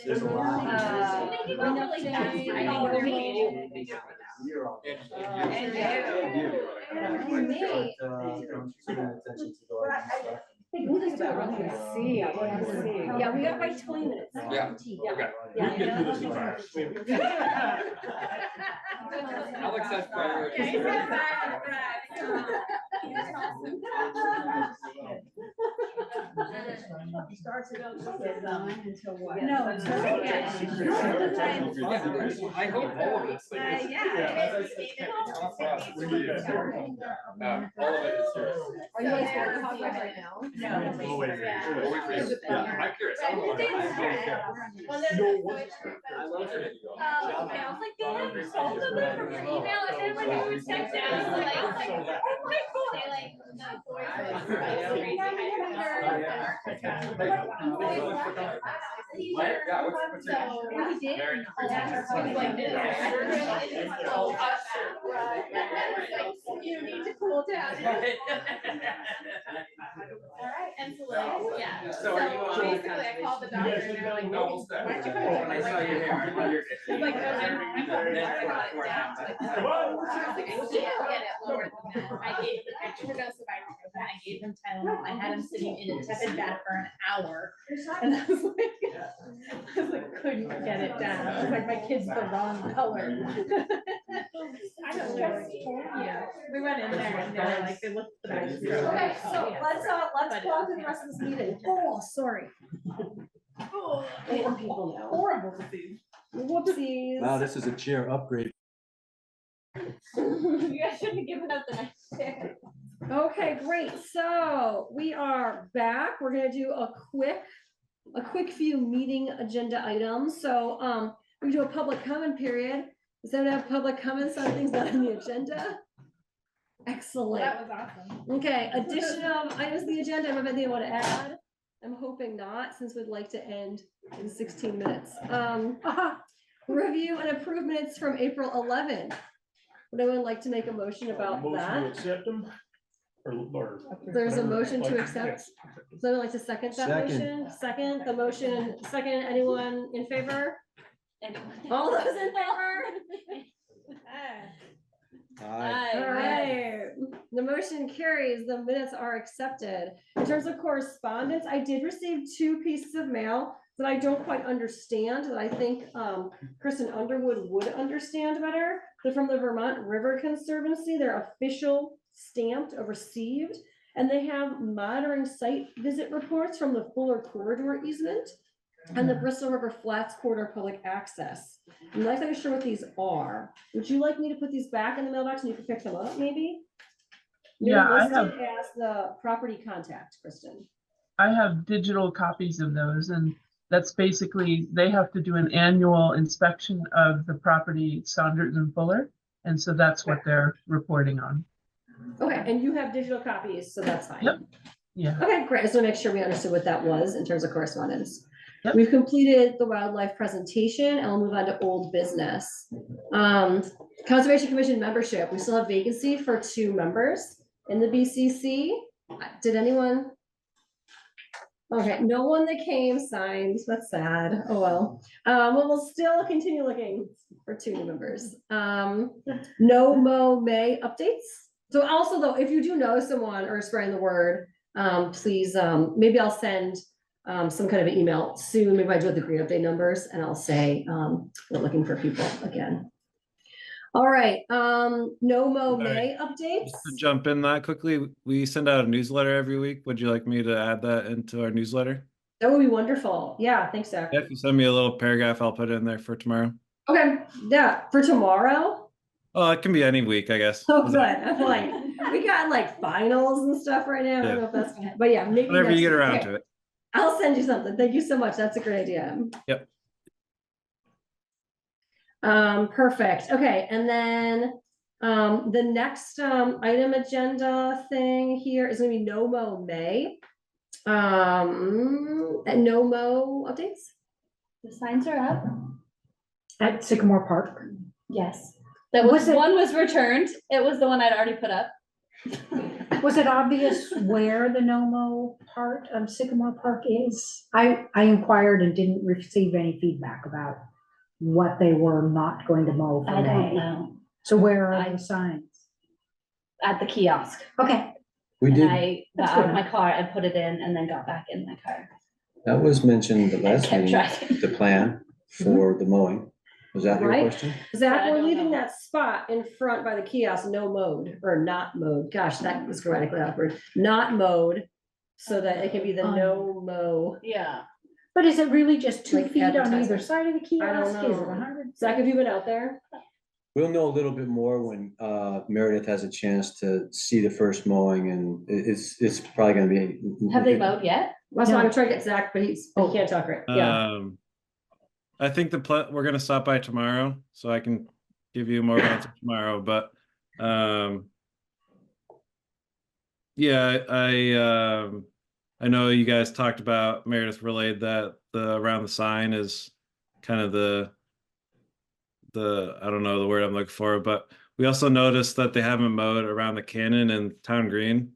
[SPEAKER 1] Yeah, we got like 20 minutes.
[SPEAKER 3] Yeah, okay.
[SPEAKER 9] We can get through this in five.
[SPEAKER 3] Alex has priorities.
[SPEAKER 14] No.
[SPEAKER 3] I hope all of this. All of it is yours.
[SPEAKER 1] Are you guys going to talk about right now?
[SPEAKER 15] No.
[SPEAKER 3] We'll wait for you. We'll wait for you. Yeah, I'm curious. I don't know. I love it.
[SPEAKER 15] I was like, damn, both of them from your email, and then when you were texting, I was like, oh my god. They like, the boys were like, crazy.
[SPEAKER 3] Yeah, what's your name?
[SPEAKER 15] He did.
[SPEAKER 3] Very
[SPEAKER 15] You need to cool down. And so like, yeah, so basically I called the doctor and they're like,
[SPEAKER 3] No, we'll stay.
[SPEAKER 15] why'd you come to
[SPEAKER 3] When I saw you here, I wondered if you-
[SPEAKER 15] like, I brought it down. I was like, I can't get it lower than that. I gave the extra dose of ibuprofen, I gave him Tylenol, I had him sitting in a tepid bath for an hour. And I was like, couldn't get it down. I was like, my kid's the wrong color. I don't know. Yeah, we went in there and they were like, they looked at the back.
[SPEAKER 1] Okay, so let's go on to the rest of this meeting. Oh, sorry. People know.
[SPEAKER 15] Horrible disease.
[SPEAKER 1] Whoopsies.
[SPEAKER 19] Wow, this is a chair upgrade.
[SPEAKER 15] You guys shouldn't have given up the next day.
[SPEAKER 1] Okay, great. So we are back. We're gonna do a quick few meeting agenda items. So we do a public comment period. Does anyone have public comments on things not on the agenda? Excellent.
[SPEAKER 15] That was awesome.
[SPEAKER 1] Okay, addition of items to the agenda. Everybody anything want to add? I'm hoping not, since we'd like to end in 16 minutes. Review and approve minutes from April 11. Would anyone like to make a motion about
[SPEAKER 9] Motion to
[SPEAKER 1] that?
[SPEAKER 9] accept them? Or.
[SPEAKER 1] There's a motion to
[SPEAKER 9] Like,
[SPEAKER 1] accept. Does anyone like to second that
[SPEAKER 19] Second.
[SPEAKER 1] motion? Second, the motion, second, anyone in favor? All those in favor? All right, the motion carries, the minutes are accepted. In terms of correspondence, I did receive 2 pieces of mail that I don't quite understand, that I think Kristen Underwood would understand better. They're from the Vermont River Conservancy, they're official stamped of received, and they have monitoring site visit reports from the Fuller Corridor easement and the Bristol River Flats Corridor public access. I'm not exactly sure what these are. Would you like me to put these back in the mailbox and you can pick them up, maybe? You're
[SPEAKER 20] Yeah, I
[SPEAKER 1] listed
[SPEAKER 20] have,
[SPEAKER 1] as the property contact, Kristen.
[SPEAKER 20] I have digital copies of those, and that's basically, they have to do an annual inspection of the property Saunders and Fuller. And so that's what they're reporting on.
[SPEAKER 1] Okay, and you have digital copies, so that's fine.
[SPEAKER 20] Yep. Yeah.
[SPEAKER 1] Okay, great. Just want to make sure we understood what that was in terms of correspondence. We've completed the wildlife presentation and we'll move on to old business. Conservation Commission membership, we still have vacancy for 2 members in the BCC. Did anyone? Okay, no one that came signed, that's sad, oh well. We'll still continue looking for 2 new members. No Mo May updates. So also though, if you do know someone or spreading the word, please, maybe I'll send some kind of an email soon, maybe I do with the green update numbers, and I'll say, we're looking for people again. All right, no Mo May updates.
[SPEAKER 21] Just to jump in that quickly, we send out a newsletter every week. Would you like me to add that into our newsletter?
[SPEAKER 1] That would be wonderful. Yeah, thanks, Zach.
[SPEAKER 21] Yeah, if you send me a little paragraph, I'll put it in there for tomorrow.
[SPEAKER 1] Okay, yeah, for tomorrow.
[SPEAKER 21] Oh, it can be any week, I guess.
[SPEAKER 1] Oh, good. I feel like we got like finals and stuff right now. I don't know if that's, but yeah, maybe
[SPEAKER 21] Whenever you
[SPEAKER 1] next
[SPEAKER 21] get
[SPEAKER 1] week.
[SPEAKER 21] around
[SPEAKER 1] Okay.
[SPEAKER 21] to it.
[SPEAKER 1] I'll send you something. Thank you so much. That's a great idea.
[SPEAKER 21] Yep.
[SPEAKER 1] Perfect. Okay, and then the next item agenda thing here is gonna be no Mo May. And no mo updates?
[SPEAKER 15] The signs are up.
[SPEAKER 14] At Sycamore Park.
[SPEAKER 15] Yes. That was,
[SPEAKER 14] Was it-
[SPEAKER 15] one was returned. It was the one I'd already put up.
[SPEAKER 14] Was it obvious where the no-mow part of Sycamore Park is? I inquired and didn't receive any feedback about what they were not going to mow for
[SPEAKER 15] I don't
[SPEAKER 14] May.
[SPEAKER 15] know.
[SPEAKER 14] So where are the signs?
[SPEAKER 15] At the kiosk.
[SPEAKER 14] Okay.
[SPEAKER 6] We
[SPEAKER 15] And
[SPEAKER 6] did,
[SPEAKER 15] I got
[SPEAKER 14] That's
[SPEAKER 15] out
[SPEAKER 14] good
[SPEAKER 15] of my car and put it in and then got back in my car.
[SPEAKER 6] that was mentioned the last
[SPEAKER 15] kept
[SPEAKER 6] meeting,
[SPEAKER 15] tracking.
[SPEAKER 6] the plan for the mowing. Was that your
[SPEAKER 1] Right.
[SPEAKER 6] question?
[SPEAKER 1] Zach,
[SPEAKER 15] I
[SPEAKER 1] we're
[SPEAKER 15] don't
[SPEAKER 1] leaving
[SPEAKER 15] know.
[SPEAKER 1] that spot in front by the kiosk, no mowed, or not mowed, gosh, that was grammatically awkward, not mowed. So that it can be the no mow.
[SPEAKER 15] Yeah.
[SPEAKER 14] But is it really just 2
[SPEAKER 1] Like
[SPEAKER 14] feet on either
[SPEAKER 1] advertising.
[SPEAKER 14] side of the kiosk?
[SPEAKER 1] I don't
[SPEAKER 14] Is it
[SPEAKER 1] know.
[SPEAKER 14] 100?
[SPEAKER 1] Zach, have you been out there?
[SPEAKER 6] We'll know a little bit more when Meredith has a chance to see the first mowing, and it's probably gonna be.
[SPEAKER 15] Have they mowed yet?
[SPEAKER 1] That's why
[SPEAKER 14] No.
[SPEAKER 1] I'm trying to get Zach, but he can't talk right, yeah.
[SPEAKER 21] I think we're gonna stop by tomorrow, so I can give you more answer tomorrow, but yeah, I know you guys talked about, Meredith relayed that the around the sign is kind of the I don't know the word I'm looking for, but we also noticed that they haven't mowed around the cannon and town green.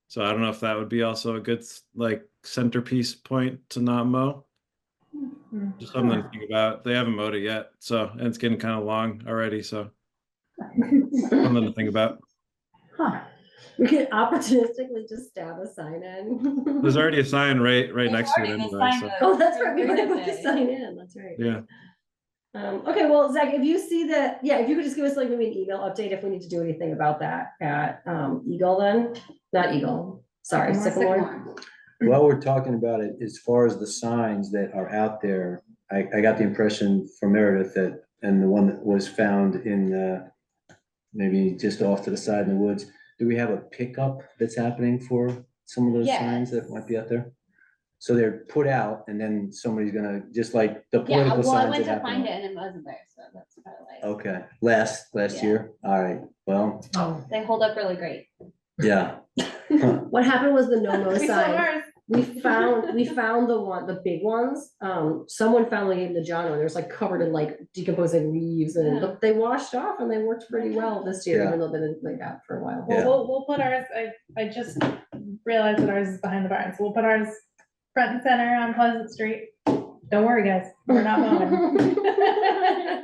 [SPEAKER 21] So I don't know if that would be also a good like centerpiece point to not mow. Just something to think about. They haven't mowed it yet, so and it's getting kind of long already, so something to think about.
[SPEAKER 14] Huh.
[SPEAKER 1] We could opportunistically just stab a sign in.
[SPEAKER 21] There's already a sign right next to it
[SPEAKER 15] already a
[SPEAKER 21] anyway,
[SPEAKER 15] sign
[SPEAKER 21] so
[SPEAKER 15] up.
[SPEAKER 1] Oh, that's right, we
[SPEAKER 15] For
[SPEAKER 1] already
[SPEAKER 15] Green
[SPEAKER 1] put the
[SPEAKER 15] Day.
[SPEAKER 1] sign in, that's right.
[SPEAKER 21] yeah.
[SPEAKER 1] Okay, well, Zach, if you see that, yeah, if you could just give us like maybe an email update if we need to do anything about that at Eagle then, not Eagle, sorry, Sycamore.
[SPEAKER 6] While we're talking about it, as far as the signs that are out there, I got the impression from Meredith that, and the one that was found in maybe just off to the side in the woods, do we have a pickup that's happening for some of those signs that might be out there? So they're put out and then somebody's gonna, just like the
[SPEAKER 15] Yeah,
[SPEAKER 6] political
[SPEAKER 15] well, I
[SPEAKER 6] signs
[SPEAKER 15] went
[SPEAKER 6] that
[SPEAKER 15] to find
[SPEAKER 6] happen.
[SPEAKER 15] it and it wasn't there, so that's probably like,
[SPEAKER 6] Okay, last
[SPEAKER 15] Yeah.
[SPEAKER 6] year, all right, well,
[SPEAKER 15] they hold up really great.
[SPEAKER 6] yeah.
[SPEAKER 1] What happened was the no-no
[SPEAKER 15] We saw
[SPEAKER 1] sign.
[SPEAKER 15] ours.
[SPEAKER 1] We found the big ones. Someone found like in the John one, there's like covered in like decomposing leaves and
[SPEAKER 15] Yeah.
[SPEAKER 1] they washed off and they worked pretty well this year,
[SPEAKER 6] Yeah.
[SPEAKER 1] even though they didn't like that for a while.
[SPEAKER 6] Yeah.
[SPEAKER 18] Well, we'll put ours, I just realized that ours is behind the barn, so we'll put ours front and center on Pleasant Street. Don't worry, guys, we're not mowing.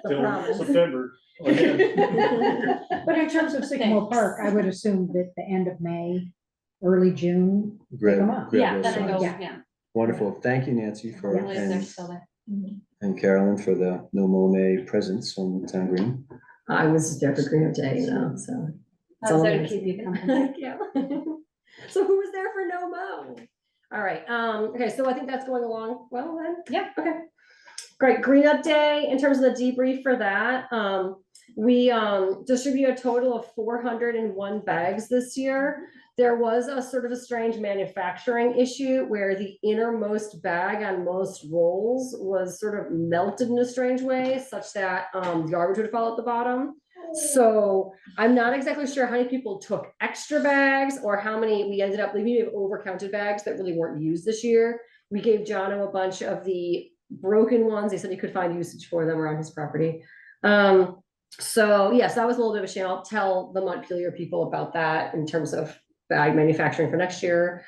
[SPEAKER 9] Till September. again.
[SPEAKER 14] But in terms of Sycamore Park, I would assume that the end of May, early June, pick
[SPEAKER 6] Grab-
[SPEAKER 14] them up.
[SPEAKER 6] grab
[SPEAKER 15] Yeah,
[SPEAKER 6] those
[SPEAKER 15] then I go,
[SPEAKER 6] signs.
[SPEAKER 15] yeah.
[SPEAKER 6] Wonderful, thank you, Nancy, for,
[SPEAKER 15] Only if they're still there.
[SPEAKER 6] and Carolyn for the no mow May presence on Town Green.
[SPEAKER 1] I was just there for Green Day, you know, so.
[SPEAKER 15] I was there to keep you company.
[SPEAKER 1] Yeah. So who was there for no mo? All right, okay, so I think that's going along well then?
[SPEAKER 15] Yep.
[SPEAKER 1] Okay. Great, Green Up Day, in terms of the debrief for that, we distributed a total of 401 bags this year. There was a sort of a strange manufacturing issue where the innermost bag on most rolls was sort of melted in a strange way, such that garbage would fall at the bottom. So I'm not exactly sure how many people took extra bags or how many we ended up leaving. We have overcounted bags that really weren't used this year. We gave Jono a bunch of the broken ones. He said he could find usage for them around his property. So yes, that was a little bit of a shame. I'll tell the Montpelier people about that in terms of bag manufacturing for next year.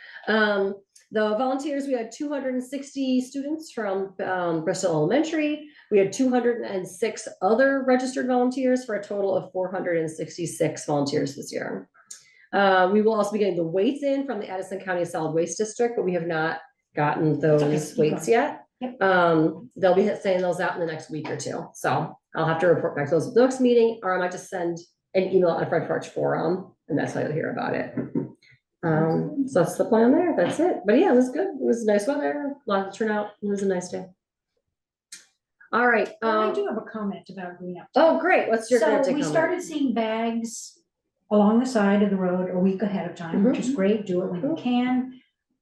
[SPEAKER 1] The volunteers, we had 260 students from Bristol Elementary. We had 206 other registered volunteers for a total of 466 volunteers this year. We will also be getting the weights in from the Addison County Solid Waste District, but we have not gotten those weights yet. They'll be sending those out in the next week or two. So I'll have to report back to those at the next meeting, or I might just send an email on Front Porch Forum, and that's how you'll hear about it. So that's the plan there. That's it. But yeah, it was good. It was nice weather, a lot of turnout. It was a nice day. All right.
[SPEAKER 14] I do have a comment about Green Up.
[SPEAKER 1] Oh, great. What's your
[SPEAKER 14] So
[SPEAKER 1] Green Up Day
[SPEAKER 14] we
[SPEAKER 1] comment?
[SPEAKER 14] started seeing bags along the side of the road a week ahead of time, which is great. Do it when you can.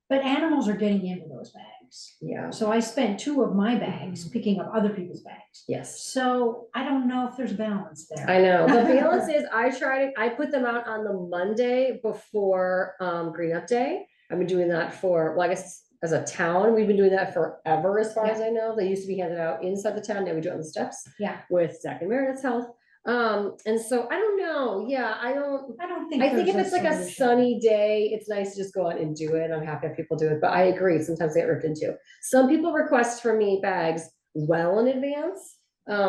[SPEAKER 14] But animals are getting into those bags.
[SPEAKER 1] Yeah.
[SPEAKER 14] So I spent 2 of my bags picking up other people's bags.
[SPEAKER 1] Yes.
[SPEAKER 14] So I don't know if there's balance there.
[SPEAKER 1] I know. The balance is I put them out on the Monday before Green Up Day. I've been doing that for, well, I guess as a town, we've been doing that forever, as far as I know. They used to be handed out inside the town, now we do it on the steps
[SPEAKER 14] Yeah,
[SPEAKER 1] with Zach and Meredith's help. And so I don't know, yeah, I
[SPEAKER 14] don't think.
[SPEAKER 1] think if
[SPEAKER 14] there's
[SPEAKER 1] it's like a
[SPEAKER 14] solution.
[SPEAKER 1] sunny day, it's nice to just go out and do it. I'm happy if people do it, but I agree, sometimes they get ripped into. Some people request for me bags well in advance,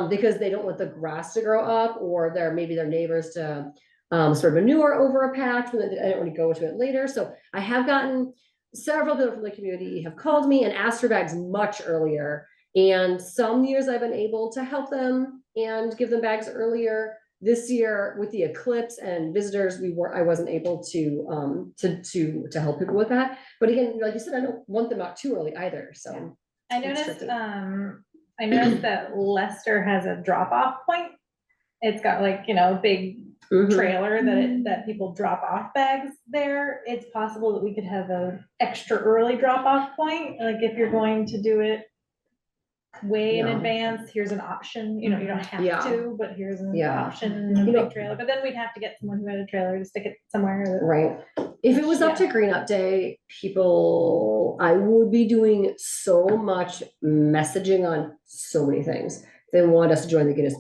[SPEAKER 1] because they don't want the grass to grow up, or maybe their neighbors to sort of manure over a patch, but I don't want to go into it later. So I have gotten several people from the community have called me and asked for bags much earlier. And some years I've been able to help them and give them bags earlier. This year with the eclipse and visitors, I wasn't able to help people with that. But again, like you said, I don't want them out too early either. So
[SPEAKER 18] I noticed that Leicester has a drop-off point. It's got like, a big trailer that people drop off bags there. It's possible that we could have a extra early drop-off point, like if you're going to do it way in advance, here's an option, you don't have to, but here's an option, a big trailer, but then we'd have to get someone who had a trailer to stick it somewhere.
[SPEAKER 1] Right. If it was up to Green Up Day, I would be doing so much messaging on so many things. They want us to join the Guinness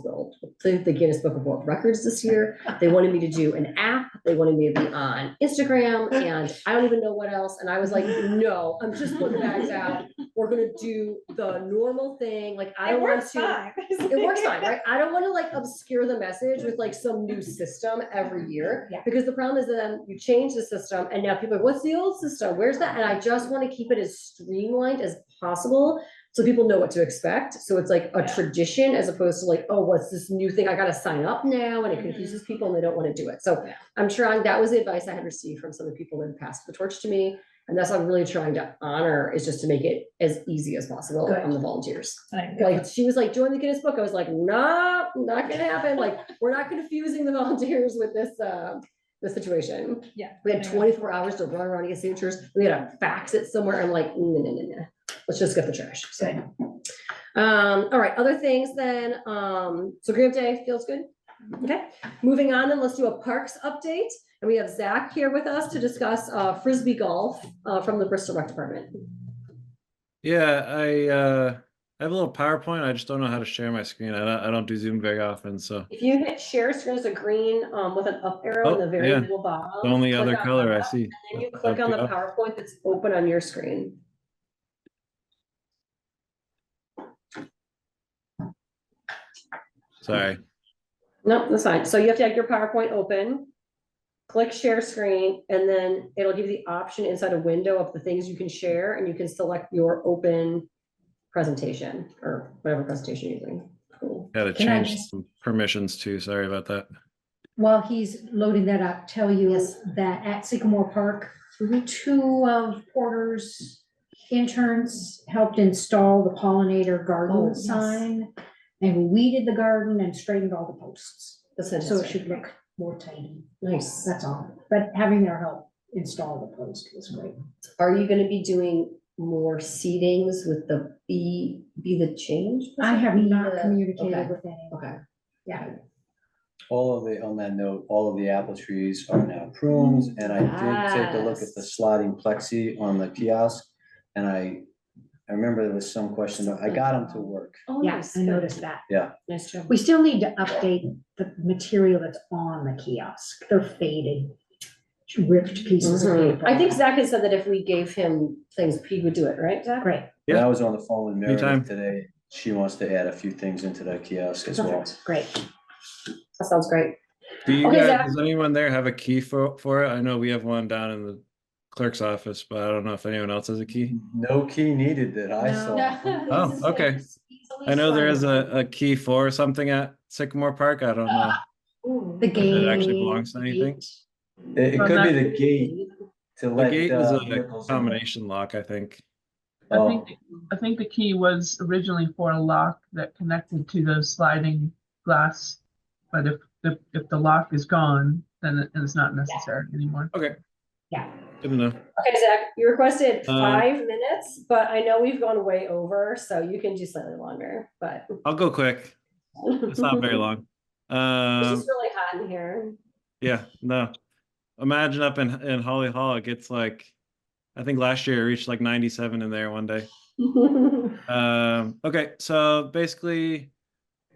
[SPEAKER 1] Book of World Records this year. They wanted me to do an app. They wanted me to be on Instagram, and I don't even know what else. And I was like, no, I'm just putting bags out. We're gonna do the normal thing. Like, I don't want to. It works fine, right? I don't want to like obscure the message with like some new system every year, because the problem is that then you change the system, and now people are, what's the old system? Where's that? And I just want to keep it as streamlined as possible, so people know what to expect. So it's like a tradition, as opposed to like, oh, what's this new thing? I got to sign up now, and it confuses people and they don't want to do it. So I'm trying, that was the advice I had received from some of the people that passed the torch to me. And that's what I'm really trying to honor, is just to make it as easy as possible on the volunteers. Like, she was like, join the Guinness Book. I was like, nah, not gonna happen. Like, we're not confusing the volunteers with this situation.
[SPEAKER 18] Yeah.
[SPEAKER 1] We had 24 hours to run around and get signatures. We had to fax it somewhere. I'm like, no. Let's just get the trash. So, all right, other things then. So Green Up Day feels good. Okay, moving on, and let's do a parks update. And we have Zach here with us to discuss Frisbee golf from the Bristol Rec Department.
[SPEAKER 21] Yeah, I have a little PowerPoint. I just don't know how to share my screen. I don't do Zoom very often, so.
[SPEAKER 1] If you hit share screen, there's a green with an up arrow in the very middle bottom.
[SPEAKER 21] The only other
[SPEAKER 1] Click on
[SPEAKER 21] color I
[SPEAKER 1] that,
[SPEAKER 21] see.
[SPEAKER 1] And then you click on the PowerPoint that's open on your screen.
[SPEAKER 21] Sorry.
[SPEAKER 1] No, that's fine. So you have to have your PowerPoint open, click share screen, and then it'll give you the option inside a window of the things you can share, and you can select your open presentation or whatever presentation you're using. Cool.
[SPEAKER 21] Got to
[SPEAKER 14] Can I
[SPEAKER 21] change some permissions too. Sorry about that.
[SPEAKER 14] While he's loading that up, tell you that at Sycamore Park, 2 of Porter's interns helped install the pollinator garden sign. And weeded the garden and straightened all the posts. So it should look more tidy.
[SPEAKER 1] Nice.
[SPEAKER 14] That's all. But having their help install the post was great.
[SPEAKER 1] Are you going to be doing more seedings with the Be the Change?
[SPEAKER 14] I have not communicated with any.
[SPEAKER 1] Okay.
[SPEAKER 14] Yeah.
[SPEAKER 12] On that note, all of the apple trees are now pruned, and I did take a look at the sliding plexi on the kiosk, and I remember there was some question, I got them to work.
[SPEAKER 1] Oh,
[SPEAKER 14] Yes, I noticed that.
[SPEAKER 12] Yeah.
[SPEAKER 1] Nice job.
[SPEAKER 14] We still need to update the material that's on the kiosk. They're faded, ripped pieces of paper.
[SPEAKER 1] I think Zach had said that if we gave him things, he would do it, right, Zach?
[SPEAKER 14] Great.
[SPEAKER 12] Yeah, I was on the phone with Meredith
[SPEAKER 21] Anytime.
[SPEAKER 12] today. She wants to add a few things into that kiosk as well.
[SPEAKER 14] Great.
[SPEAKER 1] That sounds great.
[SPEAKER 21] Do you
[SPEAKER 1] Okay,
[SPEAKER 21] guys,
[SPEAKER 1] Zach.
[SPEAKER 21] does anyone there have a key for it? I know we have one down in the clerk's office, but I don't know if anyone else has a key.
[SPEAKER 12] No key needed that I saw.
[SPEAKER 21] Oh, okay. I know there is a key for something at Sycamore Park. I don't know.
[SPEAKER 14] The
[SPEAKER 21] if
[SPEAKER 14] gate.
[SPEAKER 21] it actually belongs to anything.
[SPEAKER 12] It could be the gate to
[SPEAKER 21] The
[SPEAKER 12] let.
[SPEAKER 21] gate is a
[SPEAKER 12] vehicles in.
[SPEAKER 21] combination lock, I think.
[SPEAKER 20] I think the key was originally for a lock that connected to those sliding glass. But if the lock is gone, then it's not necessary anymore.
[SPEAKER 21] Okay.
[SPEAKER 14] Yeah.
[SPEAKER 21] Good to know.
[SPEAKER 1] Okay, Zach, you requested 5 minutes, but I know we've gone way over, so you can do slightly longer, but.
[SPEAKER 21] I'll go quick. It's not very long.
[SPEAKER 1] It's just really hot in here.
[SPEAKER 21] Yeah, no. Imagine up in Holly Hall, it gets like I think last year it reached like 97 in there one day. Okay, so basically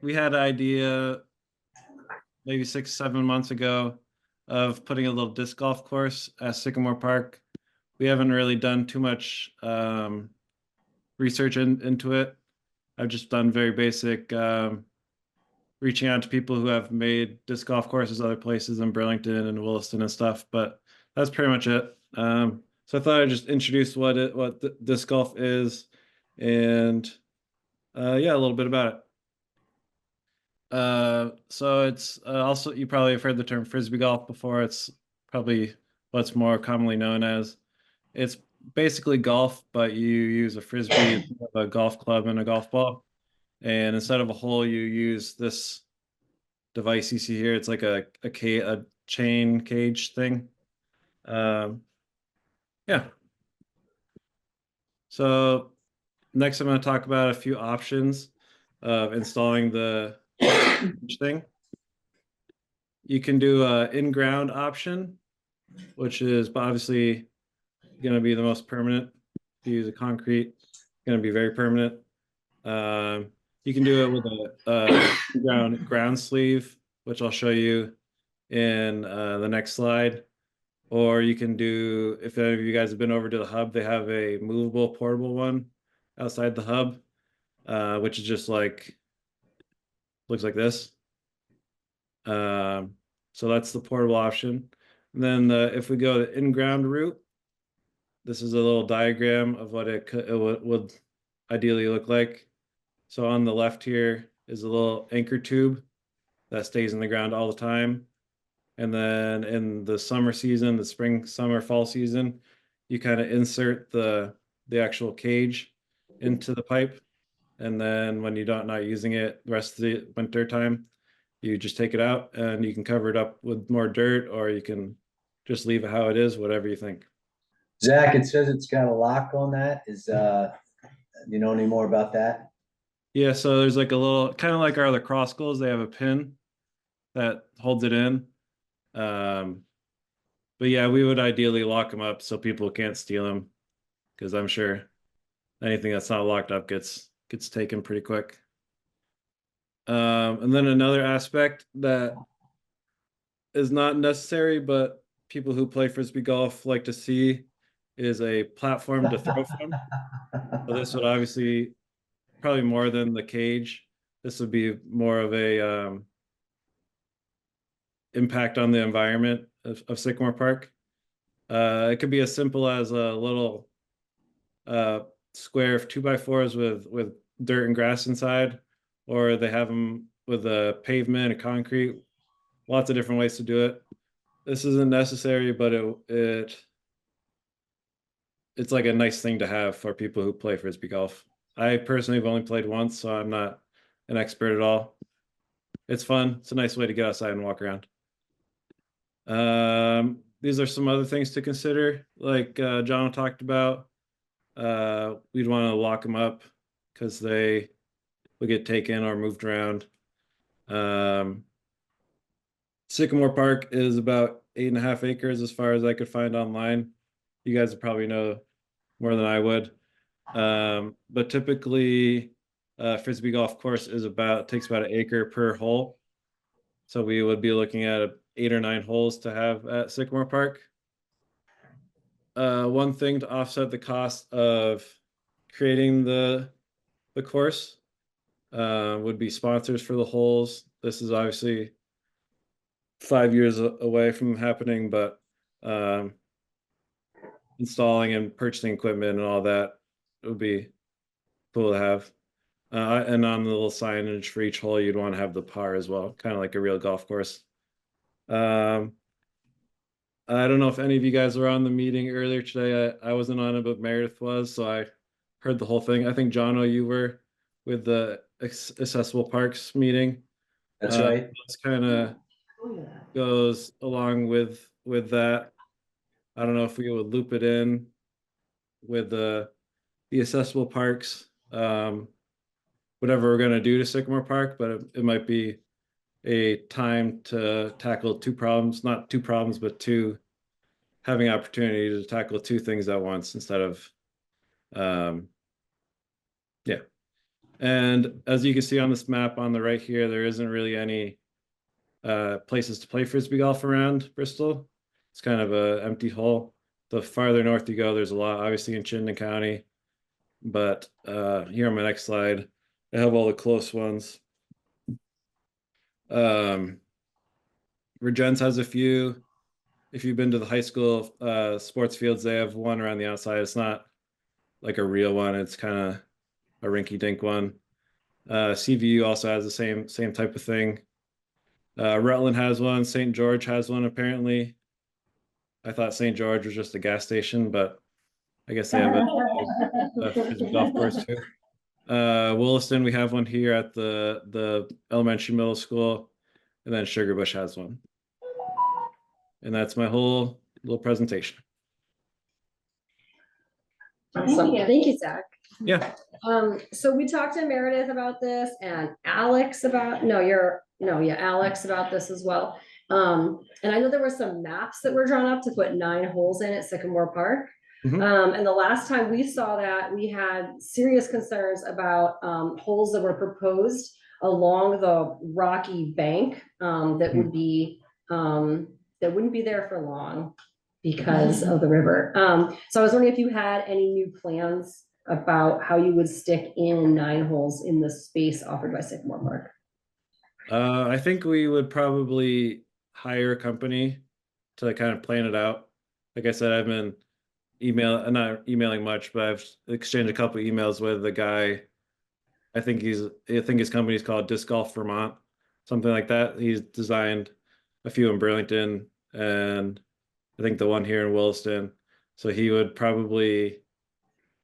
[SPEAKER 21] we had an idea maybe 6, 7 months ago of putting a little disc golf course at Sycamore Park. We haven't really done too much research into it. I've just done very basic reaching out to people who have made disc golf courses other places in Burlington and Williston and stuff, but that's pretty much it. So I thought I'd just introduce what disc golf is and yeah, a little bit about it. So it's also, you probably have heard the term frisbee golf before. It's probably what's more commonly known as. It's basically golf, but you use a frisbee, a golf club, and a golf ball. And instead of a hole, you use this device you see here. It's like a chain cage thing. Yeah. So next, I'm going to talk about a few options of installing the thing. You can do a in-ground option, which is obviously going to be the most permanent. If you use a concrete, going to be very permanent. You can do it with a ground sleeve, which I'll show you in the next slide. Or you can do, if any of you guys have been over to the hub, they have a movable portable one outside the hub, which is just like, looks like this. So that's the portable option. And then if we go the in-ground route, this is a little diagram of what it would ideally look like. So on the left here is a little anchor tube that stays in the ground all the time. And then in the summer season, the spring, summer, fall season, you kind of insert the actual cage into the pipe. And then when you're not using it the rest of the winter time, you just take it out and you can cover it up with more dirt, or you can just leave it how it is, whatever you think.
[SPEAKER 19] Zach, it says it's got a lock on that. You know any more about that?
[SPEAKER 21] Yeah, so there's like a little, kind of like our lacrosse goals, they have a pin that holds it in. But yeah, we would ideally lock them up so people can't steal them, because I'm sure anything that's not locked up gets taken pretty quick. And then another aspect that is not necessary, but people who play frisbee golf like to see, is a platform to throw from. So this would obviously, probably more than the cage, this would be more of a impact on the environment of Sycamore Park. It could be as simple as a little square of 2x4s with dirt and grass inside, or they have them with a pavement and concrete. Lots of different ways to do it. This isn't necessary, but it's like a nice thing to have for people who play frisbee golf. I personally have only played once, so I'm not an expert at all. It's fun. It's a nice way to get outside and walk around. These are some other things to consider, like John talked about. We'd want to lock them up because they would get taken or moved around. Sycamore Park is about 8.5 acres as far as I could find online. You guys would probably know more than I would. But typically, frisbee golf course takes about 1 acre per hole. So we would be looking at 8 or 9 holes to have at Sycamore Park. One thing to offset the cost of creating the course would be sponsors for the holes. This is obviously 5 years away from happening, but installing and purchasing equipment and all that would be cool to have. And on the little signage for each hole, you'd want to have the par as well, kind of like a real golf course. I don't know if any of you guys were on the meeting earlier today. I wasn't on it, but Meredith was, so I heard the whole thing. I think Jono, you were with the Accessible Parks meeting.
[SPEAKER 19] That's right.
[SPEAKER 21] This kind of goes along with that. I don't know if we would loop it in with the accessible parks, whatever we're going to do to Sycamore Park, but it might be a time to tackle 2 problems, not 2 problems, but 2 having opportunity to tackle two things at once instead of, yeah. And as you can see on this map on the right here, there isn't really any places to play frisbee golf around Bristol. It's kind of a empty hole. The farther north you go, there's a lot, obviously in Chittenden County. But here on my next slide, I have all the close ones. Regents has a few. If you've been to the high school sports fields, they have one around the outside. It's not like a real one. It's kind of a rinky-dink one. CVU also has the same type of thing. Rutland has one. St. George has one, apparently. I thought St. George was just a gas station, but I guess they have a frisbee golf course too. Williston, we have one here at the elementary middle school, and then Sugarbush has one. And that's my whole little presentation.
[SPEAKER 1] Awesome. Thank you, Zach.
[SPEAKER 21] Yeah.
[SPEAKER 1] So we talked to Meredith about this and Alex about, Alex about this as well. And I know there were some maps that were drawn up to put 9 holes in at Sycamore Park. And the last time we saw that, we had serious concerns about holes that were proposed along the rocky bank that would be that wouldn't be there for long because of the river. So I was wondering if you had any new plans about how you would stick in 9 holes in the space offered by Sycamore Park.
[SPEAKER 21] I think we would probably hire a company to kind of plan it out. Like I said, I've been not emailing much, but I've exchanged a couple of emails with a guy. I think his company's called Disc Golf Vermont, something like that. He's designed a few in Burlington and I think the one here in Williston. So he would probably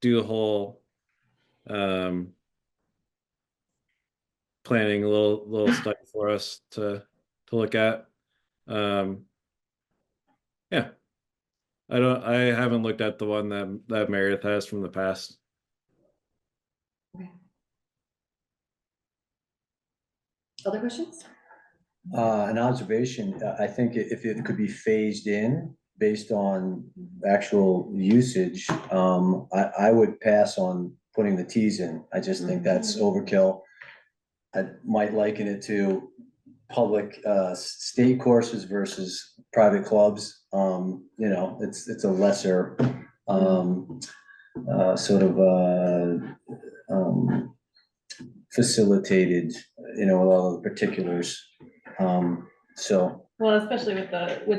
[SPEAKER 21] do a whole planning, a little study for us to look at. Yeah. I haven't looked at the one that Meredith has from the past.
[SPEAKER 1] Other questions?
[SPEAKER 19] An observation, I think if it could be phased in based on actual usage, I would pass on putting the tees in. I just think that's overkill. I might liken it to public state courses versus private clubs. It's a lesser sort of facilitated, with all the particulars. So.
[SPEAKER 18] Well, especially with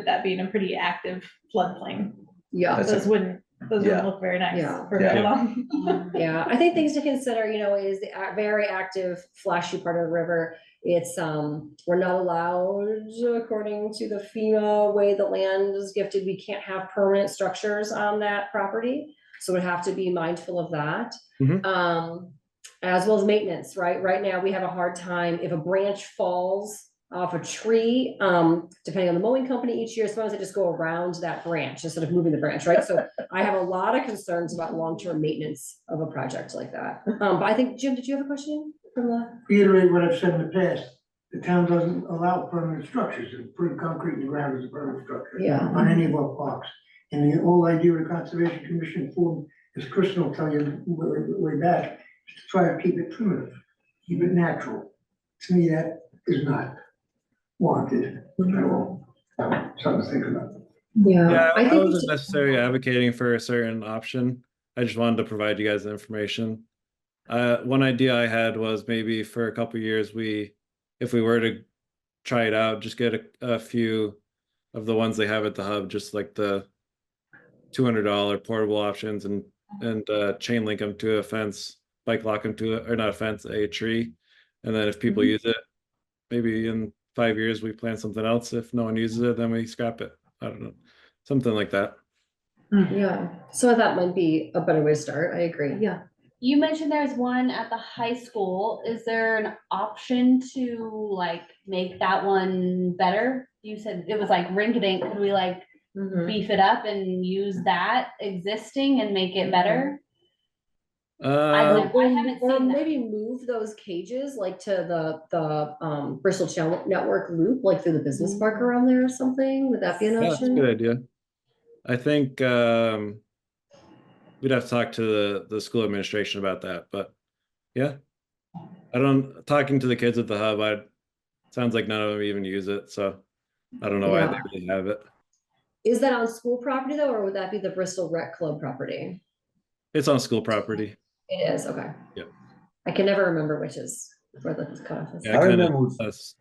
[SPEAKER 18] that being a pretty active floodplain.
[SPEAKER 1] Yeah.
[SPEAKER 18] Those wouldn't look very nice for very long.
[SPEAKER 1] Yeah, I think things to consider, is the very active, flashy part of the river. It's, we're not allowed, according to the FEMA way the land is gifted, we can't have permanent structures on that property. So we have to be mindful of that. As well as maintenance, right? Right now, we have a hard time if a branch falls off a tree, depending on the mowing company each year, sometimes they just go around that branch instead of moving the branch, right? So I have a lot of concerns about long-term maintenance of a project like that. But I think, Jim, did you have a question from the?
[SPEAKER 2] Reiterate what I've said in the past, the town doesn't allow permanent structures, and putting concrete in the ground is a permanent structure. On any of our parks. And the whole idea of the Conservation Commission formed, as Kristen will tell you way back, is to try to keep it primitive, keep it natural. To me, that is not wanted at all. Something to think about.
[SPEAKER 21] Yeah, I wasn't necessarily advocating for a certain option. I just wanted to provide you guys the information. One idea I had was maybe for a couple of years, if we were to try it out, just get a few of the ones they have at the hub, just like the $200 portable options, and chain link them to a fence, bike lock them to or not a fence, a tree, and then if people use it, maybe in 5 years we plant something else. If no one uses it, then we scrap it. I don't know, something like that.
[SPEAKER 1] Yeah, so that might be a better way to start. I agree. Yeah.
[SPEAKER 15] You mentioned there's one at the high school. Is there an option to make that one better? You said it was rinky-dink. Could we beef it up and use that existing and make it better? I haven't
[SPEAKER 1] or
[SPEAKER 15] seen that.
[SPEAKER 1] maybe move those cages to the Bristol Channel Network loop, through the business park around there or something. Would that be an option?
[SPEAKER 21] That's a good idea. I think we'd have to talk to the school administration about that, but yeah. Talking to the kids at the hub, sounds like none of them even use it, so I don't know why they
[SPEAKER 1] Yeah.
[SPEAKER 21] really have it.
[SPEAKER 1] Is that on school property though, or would that be the Bristol Rec Club property?
[SPEAKER 21] It's on school property.
[SPEAKER 1] It is, okay.
[SPEAKER 21] Yeah.
[SPEAKER 1] I can never remember which is where the cutoff is.
[SPEAKER 21] Yeah,
[SPEAKER 19] I
[SPEAKER 21] kind of
[SPEAKER 19] remember
[SPEAKER 21] that's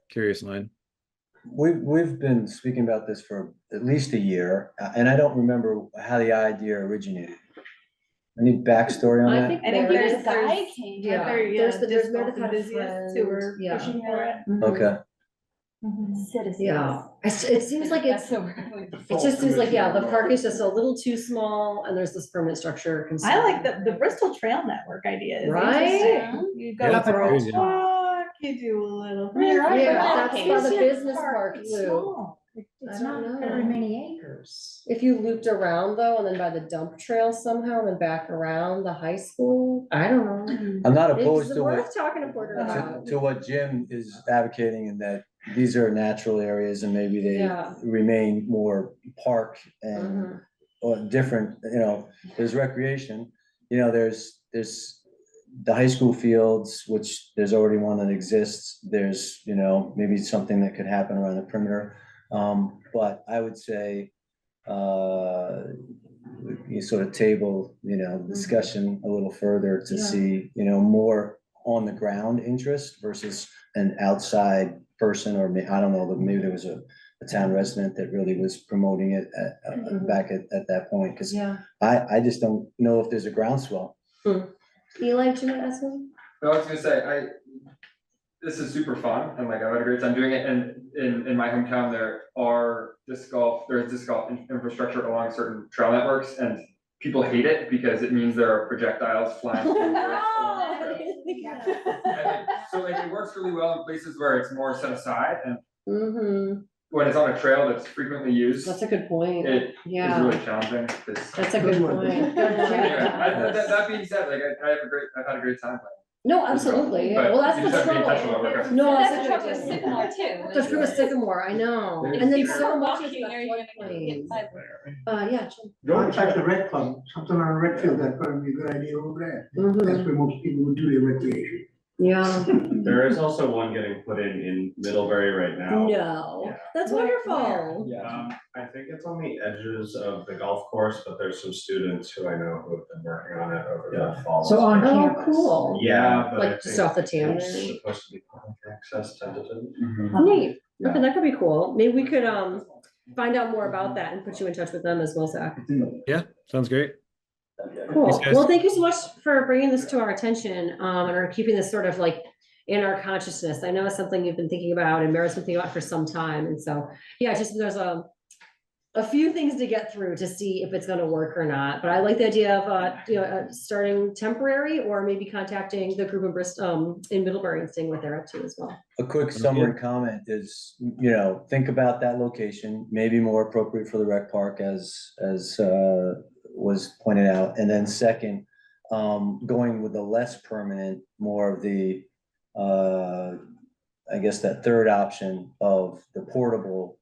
[SPEAKER 21] curious line.
[SPEAKER 19] we've been speaking about this for at least a year, and I don't remember how the idea originated. Any backstory on
[SPEAKER 1] I
[SPEAKER 19] that?
[SPEAKER 1] think
[SPEAKER 18] I think
[SPEAKER 1] Meredith,
[SPEAKER 18] there's guy
[SPEAKER 1] there's-
[SPEAKER 18] came,
[SPEAKER 1] yeah,
[SPEAKER 18] there's
[SPEAKER 1] there's Meredith had a friend,
[SPEAKER 18] who were
[SPEAKER 1] yeah.
[SPEAKER 18] pushing for it.
[SPEAKER 19] Okay.
[SPEAKER 18] Citizens.
[SPEAKER 1] Yeah, it seems like it just seems like, yeah, the park is just a little too small and there's this permanent structure.
[SPEAKER 18] I like the Bristol Trail Network idea. Is
[SPEAKER 1] Right?
[SPEAKER 18] interesting. You go
[SPEAKER 21] Yeah, that's
[SPEAKER 18] for a
[SPEAKER 21] crazy.
[SPEAKER 18] walk, you do a little.
[SPEAKER 1] Yeah, that's by the
[SPEAKER 14] Isn't
[SPEAKER 1] business
[SPEAKER 14] park,
[SPEAKER 1] park
[SPEAKER 14] it's
[SPEAKER 1] loop.
[SPEAKER 14] small.
[SPEAKER 1] I
[SPEAKER 14] It's
[SPEAKER 1] don't
[SPEAKER 14] not
[SPEAKER 1] know.
[SPEAKER 14] very many acres.
[SPEAKER 1] If you looped around though, and then by the dump trail somehow, and then back around the high school, I don't know.
[SPEAKER 19] I'm not
[SPEAKER 1] It's
[SPEAKER 19] opposed to
[SPEAKER 1] worth
[SPEAKER 19] what,
[SPEAKER 1] talking to Porter about.
[SPEAKER 19] to what Jim is advocating, in that these are natural areas and maybe they
[SPEAKER 1] Yeah.
[SPEAKER 19] remain more park and
[SPEAKER 1] Mhm.
[SPEAKER 19] or different, there's recreation, there's the high school fields, which there's already one that exists. There's, maybe something that could happen around the perimeter. But I would say, you sort of table, discussion a little further to
[SPEAKER 1] Yeah.
[SPEAKER 19] see, more on the ground interest versus an outside person, or I don't know, maybe there was a town resident that really was promoting it back at that point, because
[SPEAKER 1] Yeah.
[SPEAKER 19] I just don't know if there's a groundswell.
[SPEAKER 1] Eli, do you want to ask one?
[SPEAKER 3] No, I was gonna say, this is super fun and like I've had a great time doing it, and in my hometown, there's disc golf infrastructure along certain trail networks, and people hate it because it means there are projectiles flying over it along the trail. And so it works really well in places where it's more set aside, and when it's on a trail that's frequently used,
[SPEAKER 1] That's a good point.
[SPEAKER 3] it is
[SPEAKER 1] Yeah.
[SPEAKER 3] really challenging.
[SPEAKER 1] That's a good point.
[SPEAKER 3] Anyway, that being said, like I've had a great time.
[SPEAKER 1] No, absolutely.
[SPEAKER 3] But
[SPEAKER 1] Well, that's
[SPEAKER 3] you
[SPEAKER 1] the
[SPEAKER 3] just have to be
[SPEAKER 1] trouble.
[SPEAKER 3] intentional about it.
[SPEAKER 1] No,
[SPEAKER 15] That's
[SPEAKER 1] that's
[SPEAKER 15] the
[SPEAKER 1] a
[SPEAKER 15] trouble with
[SPEAKER 1] good
[SPEAKER 15] Sycamore
[SPEAKER 1] point.
[SPEAKER 15] too.
[SPEAKER 1] That's true with Sycamore, I know. And then so much is
[SPEAKER 15] Walking, are you
[SPEAKER 1] the
[SPEAKER 15] gonna get
[SPEAKER 1] floodplains.
[SPEAKER 15] inside?
[SPEAKER 1] Yeah, Jim.
[SPEAKER 2] Contact the rec club, something on a rec field, that'd probably be a good idea over there.
[SPEAKER 1] Mhm.
[SPEAKER 2] That's where most people would do their recreation.
[SPEAKER 1] Yeah.
[SPEAKER 4] There is also one getting put in Middlebury right now.
[SPEAKER 1] No,
[SPEAKER 4] Yeah.
[SPEAKER 1] that's wonderful.
[SPEAKER 4] I think it's on the edges of the golf course, but there's some students who I know who have been working on it over the fall.
[SPEAKER 14] So on
[SPEAKER 1] Oh,
[SPEAKER 14] campus.
[SPEAKER 1] cool.
[SPEAKER 4] Yeah, but I
[SPEAKER 1] Like just
[SPEAKER 4] think
[SPEAKER 1] off the tandem.
[SPEAKER 4] it's supposed to be public access tentative.
[SPEAKER 1] Neat.
[SPEAKER 4] Yeah.
[SPEAKER 1] Okay, that could be cool. Maybe we could find out more about that and put you in touch with them as well, Zach.
[SPEAKER 21] Yeah, sounds great.
[SPEAKER 1] Cool.
[SPEAKER 21] Thanks, guys.
[SPEAKER 1] Well, thank you so much for bringing this to our attention, and are keeping this sort of like in our consciousness. I know it's something you've been thinking about and Mary's been thinking about for some time. And so, yeah, just there's a few things to get through to see if it's gonna work or not. But I like the idea of, starting temporary or maybe contacting the group in Bristol, in Middlebury and seeing what they're up to as well.
[SPEAKER 19] A quick summary comment is, think about that location, maybe more appropriate for the rec park as was pointed out. And then second, going with the less permanent, more of the, I guess that third option of the portable,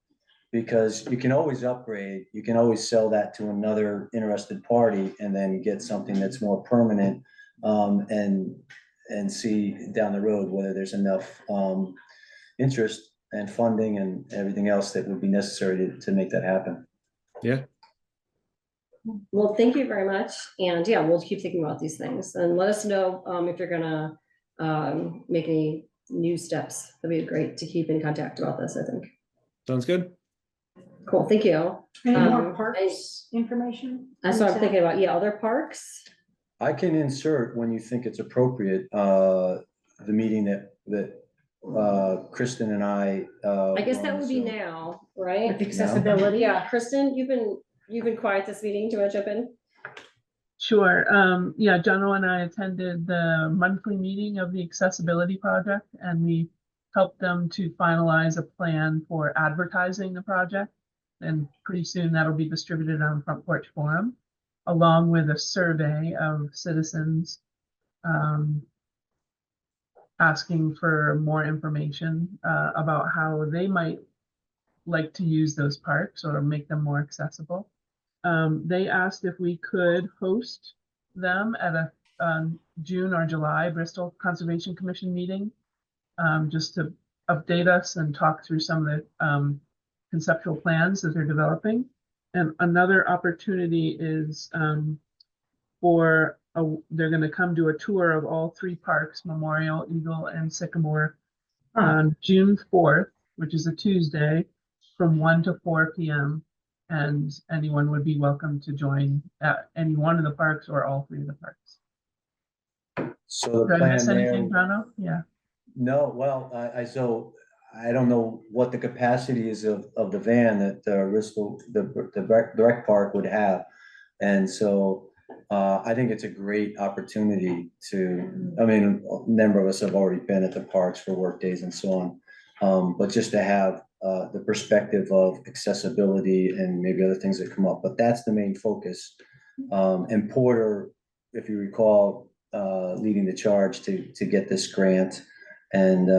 [SPEAKER 19] because you can always upgrade, you can always sell that to another interested party and then get something that's more permanent, and see down the road whether there's enough interest and funding and everything else that would be necessary to make that happen.
[SPEAKER 21] Yeah.
[SPEAKER 1] Well, thank you very much. And yeah, we'll keep thinking about these things and let us know if you're gonna make any new steps. That'd be great to keep in contact about this, I think.
[SPEAKER 21] Sounds good.
[SPEAKER 1] Cool, thank you.
[SPEAKER 14] Any more parks information?
[SPEAKER 1] That's what I'm thinking about. Yeah, other parks?
[SPEAKER 19] I can insert, when you think it's appropriate, the meeting that Kristen and I.
[SPEAKER 1] I guess
[SPEAKER 19] were
[SPEAKER 1] that
[SPEAKER 19] on,
[SPEAKER 1] would be
[SPEAKER 19] so-
[SPEAKER 1] now, right?
[SPEAKER 14] With accessibility?
[SPEAKER 1] Yeah, Kristen, you've been quiet this meeting. Do you want to jump in?
[SPEAKER 20] Sure. Yeah, General and I attended the monthly meeting of the accessibility project, and we helped them to finalize a plan for advertising the project. And pretty soon that'll be distributed on Front Porch Forum, along with a survey of citizens asking for more information about how they might like to use those parks or make them more accessible. They asked if we could host them at a June or July Bristol Conservation Commission meeting, just to update us and talk through some of the conceptual plans that they're developing. And another opportunity is they're going to come do a tour of all three parks, Memorial, Eagle, and Sycamore, on June 4th, which is a Tuesday, from 1 to 4 p.m. And anyone would be welcome to join at any one of the parks or all three of the parks.
[SPEAKER 19] So the
[SPEAKER 20] Did I miss
[SPEAKER 19] plan there.
[SPEAKER 20] anything, Bruno? Yeah.
[SPEAKER 19] No, well, so I don't know what the capacity is of the van that the rec park would have. And so I think it's a great opportunity I mean, a number of us have already been at the parks for work days and so on. But just to have the perspective of accessibility and maybe other things that come up, but that's the main focus. And Porter, if you recall, leading the charge to get this grant and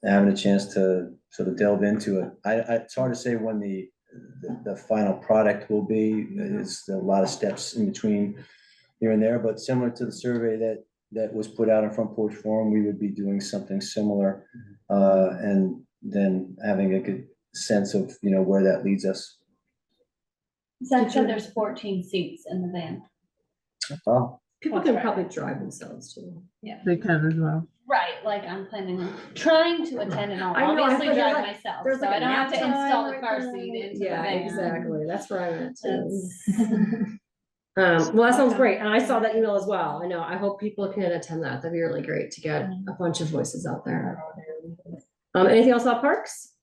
[SPEAKER 19] having a chance to sort of delve into it. It's hard to say when the final product will be. It's a lot of steps in between here and there, but similar to the survey that was put out in Front Porch Forum, we would be doing something similar, and then having a good sense of, where that leads us.
[SPEAKER 10] Zach said there's 14 seats in the van.
[SPEAKER 19] Oh,
[SPEAKER 1] People can probably drive themselves too.
[SPEAKER 10] Yeah.
[SPEAKER 20] They can as well.
[SPEAKER 10] Right, like I'm planning on trying to attend and I'll
[SPEAKER 1] I know,
[SPEAKER 10] obviously
[SPEAKER 1] but
[SPEAKER 10] drive
[SPEAKER 1] there's
[SPEAKER 10] myself,
[SPEAKER 1] there's
[SPEAKER 10] so
[SPEAKER 1] like
[SPEAKER 10] I
[SPEAKER 1] a
[SPEAKER 10] don't have to
[SPEAKER 1] nap time
[SPEAKER 10] install the
[SPEAKER 1] right
[SPEAKER 10] car
[SPEAKER 1] there.
[SPEAKER 10] seat into the
[SPEAKER 1] Yeah,
[SPEAKER 10] van.
[SPEAKER 1] exactly. That's where I'm at too.
[SPEAKER 10] That's-
[SPEAKER 1] Well, that sounds great. And I saw that email as well. I know. I hope people can attend that. That'd be really great to get a bunch of voices out there. Anything else about parks?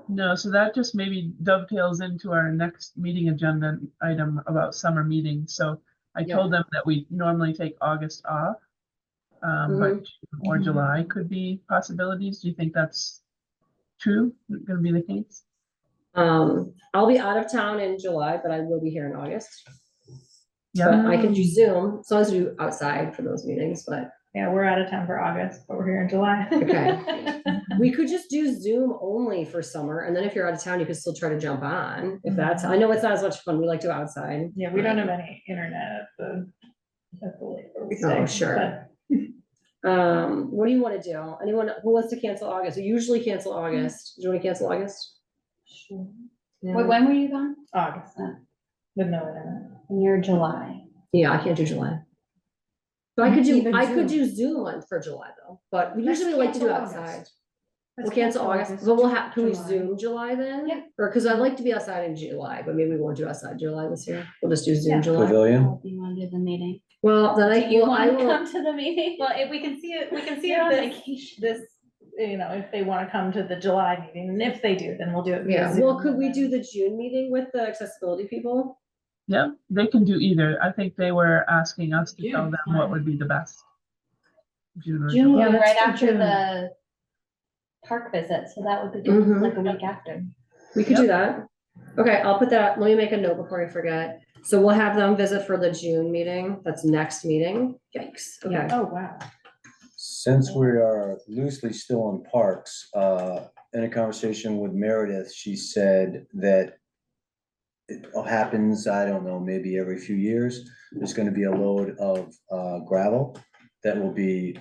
[SPEAKER 20] No, so that just maybe dovetails into our next meeting agenda item about summer meetings. So I told them that we normally take August off, but June or July could be possibilities. Do you think that's true? Going to be the case?
[SPEAKER 1] I'll be out of town in July, but I will be here in August.
[SPEAKER 20] Yeah,
[SPEAKER 1] But I can do Zoom, so I do outside for those meetings, but.
[SPEAKER 18] Yeah, we're out of town for August, but we're here in July.
[SPEAKER 1] Okay. We could just do Zoom only for summer, and then if you're out of town, you could still try to jump on, if that's, I know it's not as much fun, we like to go outside.
[SPEAKER 18] Yeah, we don't have any internet at the lake where we stay.
[SPEAKER 1] Oh, sure. What do you wanna do? Anyone who wants to cancel August? We usually cancel August. Do you wanna cancel August?
[SPEAKER 10] Sure. Wait, when were you gone?
[SPEAKER 18] August, with no internet.
[SPEAKER 10] And you're July.
[SPEAKER 1] Yeah, I can't do July. But I could do Zoom for July though, but we usually like to do outside. We'll cancel August, but can we Zoom July then?
[SPEAKER 10] Yeah.
[SPEAKER 1] Or, cause I'd like to be outside in July, but maybe we won't do outside July this year. We'll just do Zoom July.
[SPEAKER 19] Pavilion?
[SPEAKER 10] You want to do the meeting?
[SPEAKER 1] Well, then
[SPEAKER 10] Do you
[SPEAKER 1] I
[SPEAKER 10] want to
[SPEAKER 1] will.
[SPEAKER 10] come to the meeting?
[SPEAKER 18] Well, if we can see it,
[SPEAKER 10] You're on
[SPEAKER 18] this, if they want to come to the July meeting, and if they do, then we'll do it. via
[SPEAKER 1] Yeah,
[SPEAKER 18] Zoom,
[SPEAKER 1] well, could
[SPEAKER 18] and
[SPEAKER 1] we
[SPEAKER 18] then-
[SPEAKER 1] do the June meeting with the accessibility people?
[SPEAKER 20] Yeah, they can do either. I think they were asking us to tell them what would be the best. June or
[SPEAKER 10] June
[SPEAKER 20] July.
[SPEAKER 10] will be
[SPEAKER 14] let's
[SPEAKER 10] right
[SPEAKER 14] do
[SPEAKER 10] after
[SPEAKER 14] June.
[SPEAKER 10] the park visit, so that would be good,
[SPEAKER 1] Mhm.
[SPEAKER 10] like a week after.
[SPEAKER 1] We could do that. Okay, I'll put that, let me make a note before I forget. So we'll have them visit for the June meeting. That's next meeting. Yikes. Okay.
[SPEAKER 18] Oh, wow.
[SPEAKER 19] Since we are loosely still on parks, in a conversation with Meredith, she said that it happens, I don't know, maybe every few years, there's gonna be a load of gravel that will be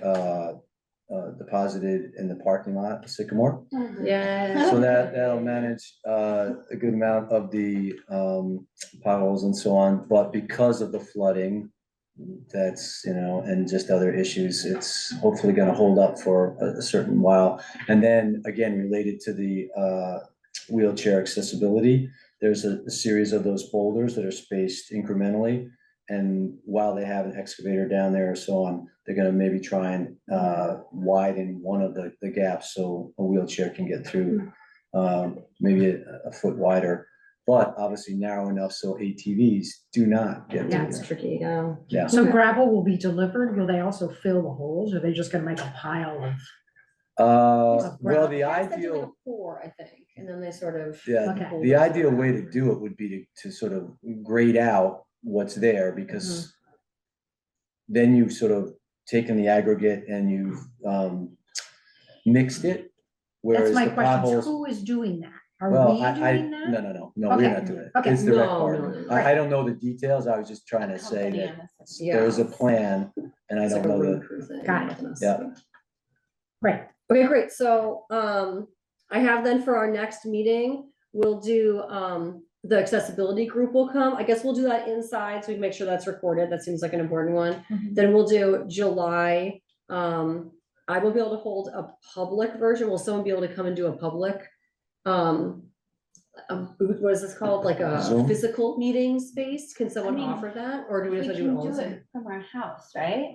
[SPEAKER 19] deposited in the parking lot, Sycamore.
[SPEAKER 1] Yeah.
[SPEAKER 19] So that'll manage a good amount of the potholes and so on, but because of the flooding, that's, and just other issues, it's hopefully gonna hold up for a certain while. And then again, related to the wheelchair accessibility, there's a series of those boulders that are spaced incrementally. And while they have an excavator down there or so on, they're gonna maybe try and widen one of the gaps so a wheelchair can get through, maybe a foot wider, but obviously narrow enough so ATVs do not get
[SPEAKER 1] Yeah,
[SPEAKER 19] through.
[SPEAKER 1] it's tricky, yeah.
[SPEAKER 19] Yeah.
[SPEAKER 14] So gravel will be delivered. Will they also fill the holes? Or are they just gonna make a pile of?
[SPEAKER 19] Well, the
[SPEAKER 1] That's they do like
[SPEAKER 19] ideal,
[SPEAKER 1] a pour, I think, and then they sort of.
[SPEAKER 19] yeah,
[SPEAKER 14] Okay.
[SPEAKER 19] the ideal way to do it would be to sort of grade out what's there, because then you've sort of taken the aggregate and you've mixed it.
[SPEAKER 14] That's
[SPEAKER 19] Whereas
[SPEAKER 14] my
[SPEAKER 19] the
[SPEAKER 14] question.
[SPEAKER 19] potholes,
[SPEAKER 14] Who is doing that? Are we
[SPEAKER 19] Well,
[SPEAKER 14] doing
[SPEAKER 19] no,
[SPEAKER 14] that?
[SPEAKER 19] no, we're
[SPEAKER 14] Okay.
[SPEAKER 19] not doing it.
[SPEAKER 14] Okay.
[SPEAKER 19] It's the rec
[SPEAKER 1] No,
[SPEAKER 19] board.
[SPEAKER 1] no, no, no.
[SPEAKER 19] I don't know the details. I was just trying to say
[SPEAKER 10] Company
[SPEAKER 19] that
[SPEAKER 10] on this.
[SPEAKER 19] there is a
[SPEAKER 1] Yeah.
[SPEAKER 19] plan and I
[SPEAKER 1] It's
[SPEAKER 19] don't
[SPEAKER 1] like a
[SPEAKER 19] know
[SPEAKER 1] road
[SPEAKER 19] the,
[SPEAKER 1] crew thing.
[SPEAKER 14] Got it.
[SPEAKER 19] yeah.
[SPEAKER 14] Right.
[SPEAKER 1] Okay, great. So, I have then for our next meeting, we'll do, the accessibility group will come. I guess we'll do that inside, so we can make sure that's recorded. That seems like an important one.
[SPEAKER 5] Mhm.
[SPEAKER 1] Then we'll do July. I will be able to hold a public version. Will someone be able to come and do a public? What is this called? Like a
[SPEAKER 19] Zoom?
[SPEAKER 1] physical meeting space? Can someone
[SPEAKER 10] I mean,
[SPEAKER 1] offer that? Or do we
[SPEAKER 10] We
[SPEAKER 1] have to do it
[SPEAKER 10] can
[SPEAKER 1] on
[SPEAKER 10] do
[SPEAKER 1] Zoom?
[SPEAKER 10] it from our house, right?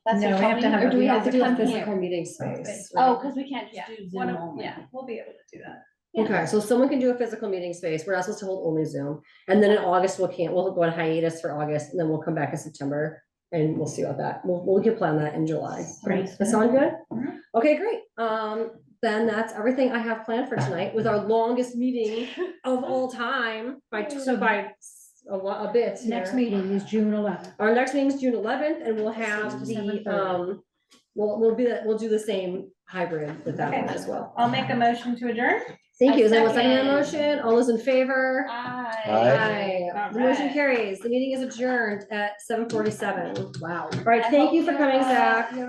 [SPEAKER 10] That's
[SPEAKER 5] No,
[SPEAKER 10] what
[SPEAKER 5] we have to
[SPEAKER 10] Tony-
[SPEAKER 5] have
[SPEAKER 10] or
[SPEAKER 5] a-
[SPEAKER 10] do we have to
[SPEAKER 1] do a
[SPEAKER 10] come
[SPEAKER 1] physical
[SPEAKER 10] here?
[SPEAKER 1] meeting space.
[SPEAKER 10] Oh,
[SPEAKER 1] right?
[SPEAKER 10] because we can't
[SPEAKER 5] Yeah,
[SPEAKER 10] just do
[SPEAKER 5] one
[SPEAKER 10] Zoom
[SPEAKER 5] of-
[SPEAKER 10] only.
[SPEAKER 5] yeah, we'll be able to do that.
[SPEAKER 10] Yeah.
[SPEAKER 1] Okay, so someone can do a physical meeting space. We're not supposed to hold only Zoom. And then in August, we'll go on hiatus for August, and then we'll come back in September. And we'll see about that. We can plan that in July.
[SPEAKER 14] Great.
[SPEAKER 1] That sound good?
[SPEAKER 10] Mhm.
[SPEAKER 1] Okay, great. Then that's everything I have planned for tonight with our longest meeting of all time by a bit here.
[SPEAKER 14] Next meeting is June 11th.
[SPEAKER 1] Our next meeting is June 11th, and we'll have the,
[SPEAKER 14] 7:30.
[SPEAKER 1] we'll do the same hybrid with that
[SPEAKER 5] Okay.
[SPEAKER 1] one as well.
[SPEAKER 5] I'll make a motion to adjourn.
[SPEAKER 1] Thank you.
[SPEAKER 10] I
[SPEAKER 1] Is anyone second that
[SPEAKER 10] second.
[SPEAKER 1] motion? All those in favor?
[SPEAKER 10] Aye.
[SPEAKER 1] Aye. The motion
[SPEAKER 5] Alright.
[SPEAKER 1] carries. The meeting is adjourned at 7:47.
[SPEAKER 14] Wow.
[SPEAKER 1] All right,
[SPEAKER 10] I
[SPEAKER 1] thank
[SPEAKER 10] hope
[SPEAKER 1] you for
[SPEAKER 10] you're,
[SPEAKER 1] coming, Zach.
[SPEAKER 10] you're